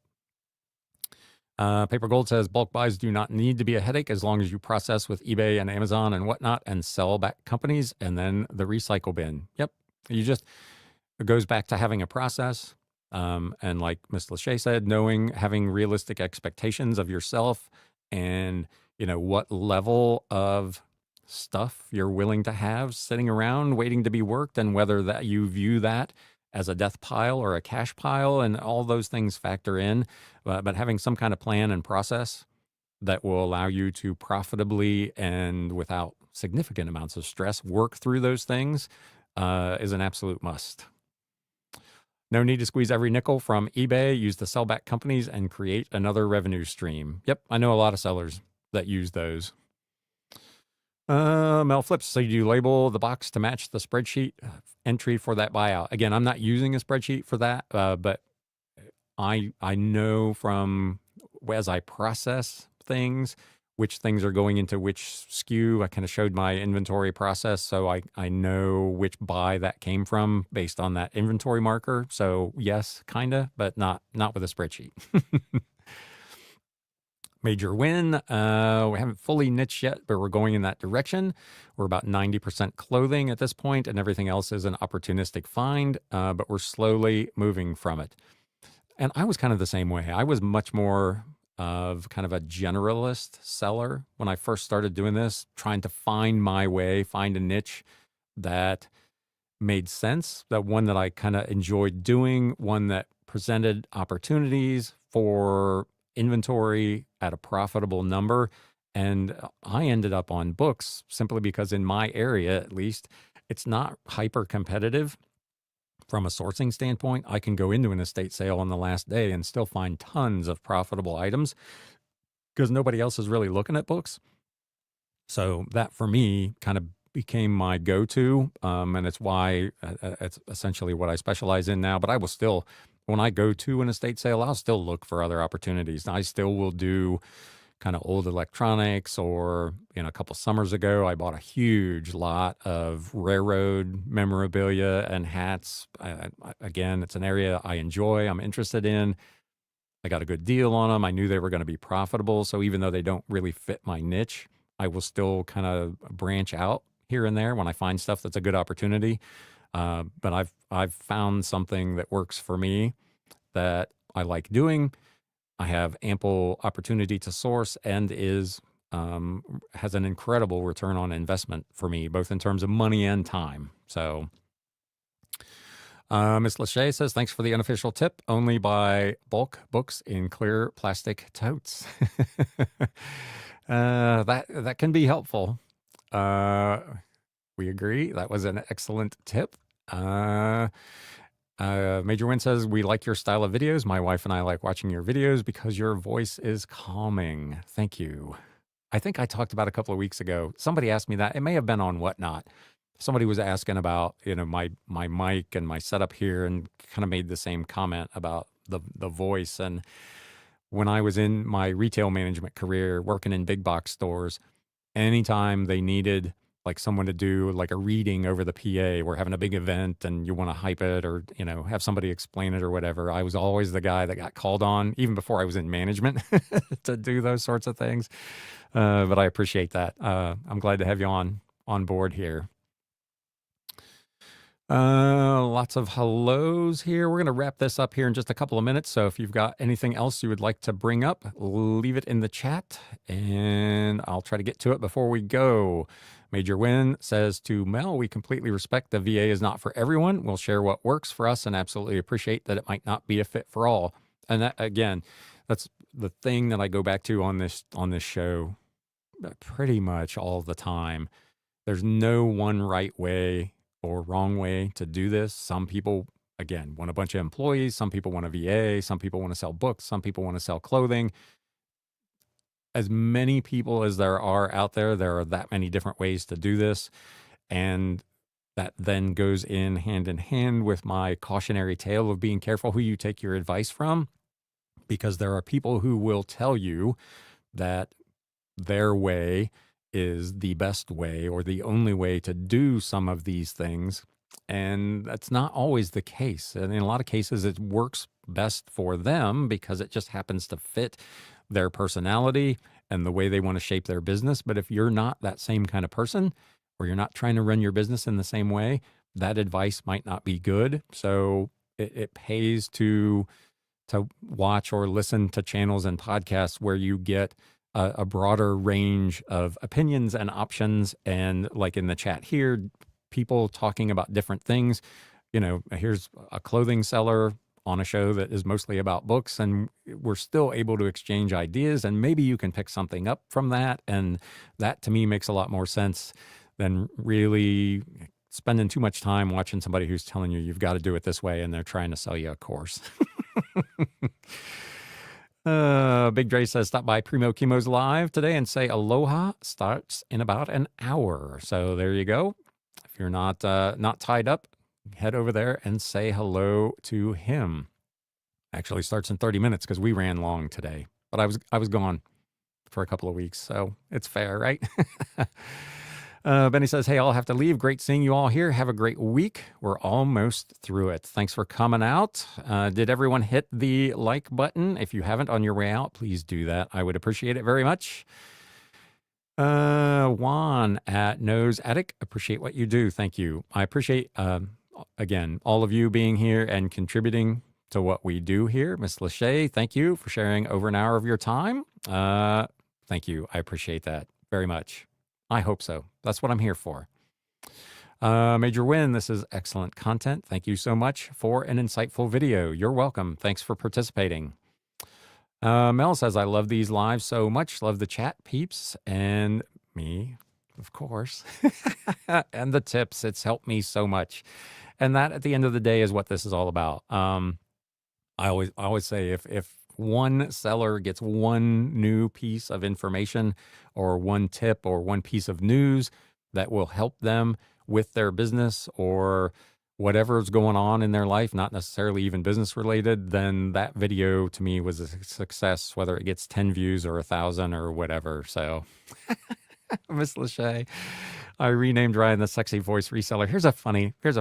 A: Paper Gold says bulk buys do not need to be a headache as long as you process with eBay and Amazon and whatnot and sell back companies and then the recycle bin. Yep. It goes back to having a process. And like Ms. Lachey said, having realistic expectations of yourself and, what level of stuff you're willing to have sitting around waiting to be worked and whether that you view that as a death pile or a cash pile, and all those things factor in. But having some kind of plan and process that will allow you to profitably and without significant amounts of stress work through those things is an absolute must. No need to squeeze every nickel from eBay. Use the sellback companies and create another revenue stream. Yep, I know a lot of sellers that use those. Mel flips. So you label the box to match the spreadsheet entry for that buyout. Again, I'm not using a spreadsheet for that, but I know from as I process things, which things are going into which SKU. I kind of showed my inventory process, so I know which buy that came from based on that inventory marker. So yes, kinda, but not with a spreadsheet. Major win. We haven't fully niched yet, but we're going in that direction. We're about 90% clothing at this point, and everything else is an opportunistic find, but we're slowly moving from it. And I was kind of the same way. I was much more of kind of a generalist seller when I first started doing this, trying to find my way, find a niche that made sense, that one that I kind of enjoyed doing, one that presented opportunities for inventory at a profitable number. And I ended up on books simply because in my area, at least, it's not hyper competitive. From a sourcing standpoint, I can go into an estate sale on the last day and still find tons of profitable items because nobody else is really looking at books. So that for me kind of became my go-to, and it's why it's essentially what I specialize in now. But I will still, when I go to an estate sale, I'll still look for other opportunities. I still will do kind of old electronics, or a couple summers ago, I bought a huge lot of railroad memorabilia and hats. Again, it's an area I enjoy, I'm interested in. I got a good deal on them. I knew they were going to be profitable. So even though they don't really fit my niche, I will still kind of branch out here and there when I find stuff that's a good opportunity. But I've found something that works for me that I like doing. I have ample opportunity to source and has an incredible return on investment for me, both in terms of money and time. So Ms. Lachey says, thanks for the unofficial tip. Only buy bulk books in clear plastic totes. That can be helpful. We agree. That was an excellent tip. Major Win says, we like your style of videos. My wife and I like watching your videos because your voice is calming. Thank you. I think I talked about a couple of weeks ago. Somebody asked me that. It may have been on Whatnot. Somebody was asking about, my mic and my setup here, and kind of made the same comment about the voice. And when I was in my retail management career, working in big box stores, anytime they needed like someone to do like a reading over the PA, we're having a big event and you want to hype it or, have somebody explain it or whatever, I was always the guy that got called on, even before I was in management, to do those sorts of things. But I appreciate that. I'm glad to have you on board here. Lots of hellos here. We're going to wrap this up here in just a couple of minutes. So if you've got anything else you would like to bring up, leave it in the chat and I'll try to get to it before we go. Major Win says to Mel, we completely respect the VA is not for everyone. We'll share what works for us and absolutely appreciate that it might not be a fit for all. And that, again, that's the thing that I go back to on this show pretty much all the time. There's no one right way or wrong way to do this. Some people, again, want a bunch of employees. Some people want a VA. Some people want to sell books. Some people want to sell clothing. As many people as there are out there, there are that many different ways to do this. And that then goes in hand with my cautionary tale of being careful who you take your advice from, because there are people who will tell you that their way is the best way or the only way to do some of these things. And that's not always the case. And in a lot of cases, it works best for them because it just happens to fit their personality and the way they want to shape their business. But if you're not that same kind of person, or you're not trying to run your business in the same way, that advice might not be good. So it pays to watch or listen to channels and podcasts where you get a broader range of opinions and options. And like in the chat here, people talking about different things. You know, here's a clothing seller on a show that is mostly about books, and we're still able to exchange ideas, and maybe you can pick something up from that. And that to me makes a lot more sense than really spending too much time watching somebody who's telling you you've got to do it this way and they're trying to sell you a course. Big Dre says, stop by Primo Chemo's live today and say aloha. Starts in about an hour. So there you go. If you're not tied up, head over there and say hello to him. Actually starts in 30 minutes because we ran long today, but I was gone for a couple of weeks, so it's fair, right? Benny says, hey, I'll have to leave. Great seeing you all here. Have a great week. We're almost through it. Thanks for coming out. Did everyone hit the like button? If you haven't on your way out, please do that. I would appreciate it very much. Juan at Nose Attic, appreciate what you do. Thank you. I appreciate, again, all of you being here and contributing to what we do here. Miss Lachey, thank you for sharing over an hour of your time. Thank you. I appreciate that very much. I hope so. That's what I'm here for. Major Win, this is excellent content. Thank you so much for an insightful video. You're welcome. Thanks for participating. Mel says, I love these lives so much. Love the chat peeps and me, of course, and the tips. It's helped me so much. And that at the end of the day is what this is all about. I always say if one seller gets one new piece of information or one tip or one piece of news that will help them with their business or whatever's going on in their life, not necessarily even business related, then that video to me was a success, whether it gets 10 views or 1,000 or whatever. So Miss Lachey, I renamed Ryan the Sexy Voice Reseller. Here's a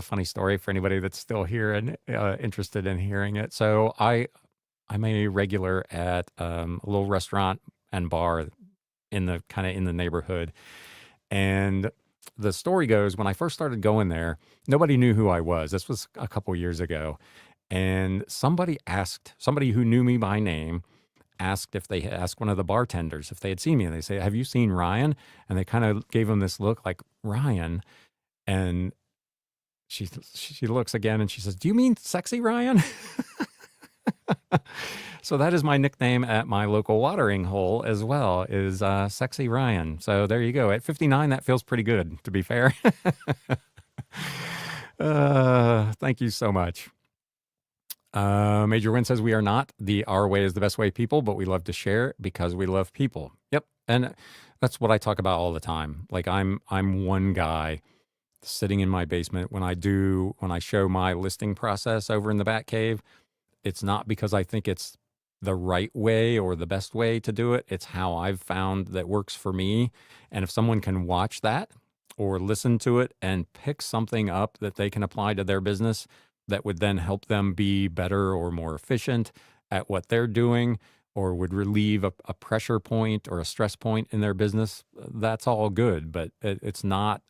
A: funny story for anybody that's still here and interested in hearing it. So I'm a regular at a little restaurant and bar in the neighborhood. And the story goes, when I first started going there, nobody knew who I was. This was a couple years ago. And somebody who knew me by name asked if they had asked one of the bartenders if they had seen me. And they say, have you seen Ryan? And they kind of gave him this look like, Ryan? And she looks again and she says, do you mean Sexy Ryan? So that is my nickname at my local watering hole as well, is Sexy Ryan. So there you go. At 59, that feels pretty good, to be fair. Thank you so much. Major Win says, we are not the our way is the best way people, but we love to share because we love people. Yep. And that's what I talk about all the time. Like I'm one guy sitting in my basement when I show my listing process over in the Batcave. It's not because I think it's the right way or the best way to do it. It's how I've found that works for me. And if someone can watch that or listen to it and pick something up that they can apply to their business that would then help them be better or more efficient at what they're doing, or would relieve a pressure point or a stress point in their business, that's all good. But it's not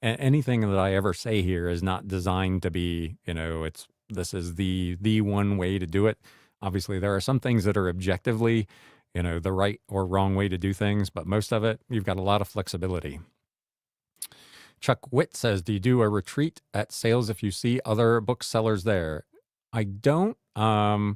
A: anything that I ever say here is not designed to be, this is the one way to do it. Obviously, there are some things that are objectively, the right or wrong way to do things, but most of it, you've got a lot of flexibility. Chuck Witt says, do you do a retreat at sales if you see other booksellers there? I don't. A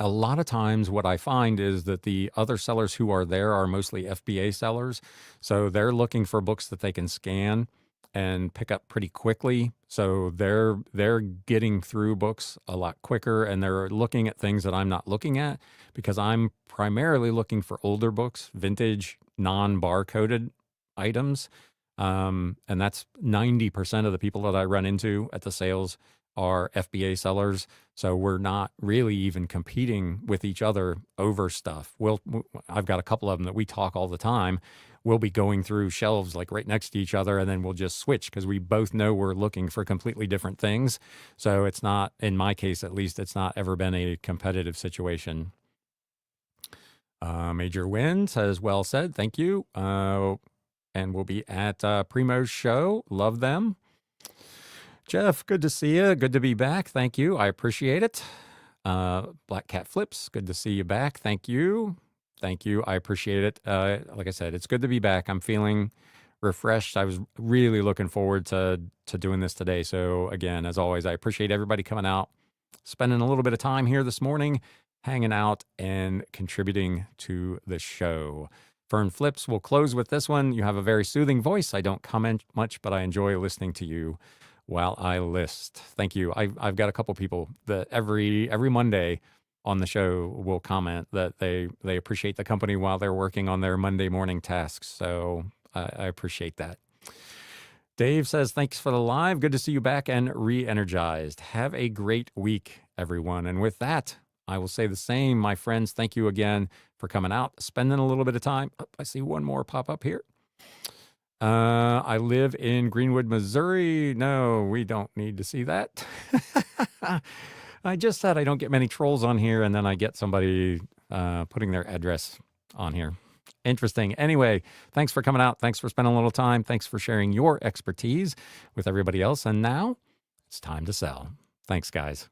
A: lot of times what I find is that the other sellers who are there are mostly FBA sellers. So they're looking for books that they can scan and pick up pretty quickly. So they're getting through books a lot quicker, and they're looking at things that I'm not looking at because I'm primarily looking for older books, vintage, non-barcoded items. And that's 90% of the people that I run into at the sales are FBA sellers. So we're not really even competing with each other over stuff. I've got a couple of them that we talk all the time. We'll be going through shelves like right next to each other, and then we'll just switch because we both know we're looking for completely different things. So it's not, in my case at least, it's not ever been a competitive situation. Major Win says, well said. Thank you. And we'll be at Primo's show. Love them. Jeff, good to see you. Good to be back. Thank you. I appreciate it. Black Cat Flips, good to see you back. Thank you. Thank you. I appreciate it. Like I said, it's good to be back. I'm feeling refreshed. I was really looking forward to doing this today. So again, as always, I appreciate everybody coming out, spending a little bit of time here this morning, hanging out and contributing to the show. Fern Flips will close with this one. You have a very soothing voice. I don't comment much, but I enjoy listening to you while I list. Thank you. I've got a couple people that every Monday on the show will comment that they appreciate the company while they're working on their Monday morning tasks. So I appreciate that. Dave says, thanks for the live. Good to see you back and re-energized. Have a great week, everyone. And with that, I will say the same, my friends. Thank you again for coming out, spending a little bit of time. Oh, I see one more pop up here. I live in Greenwood, Missouri. No, we don't need to see that. I just said I don't get many trolls on here, and then I get somebody putting their address on here. Interesting. Anyway, thanks for coming out. Thanks for spending a little time. Thanks for sharing your expertise with everybody else. And now it's time to sell. Thanks, guys.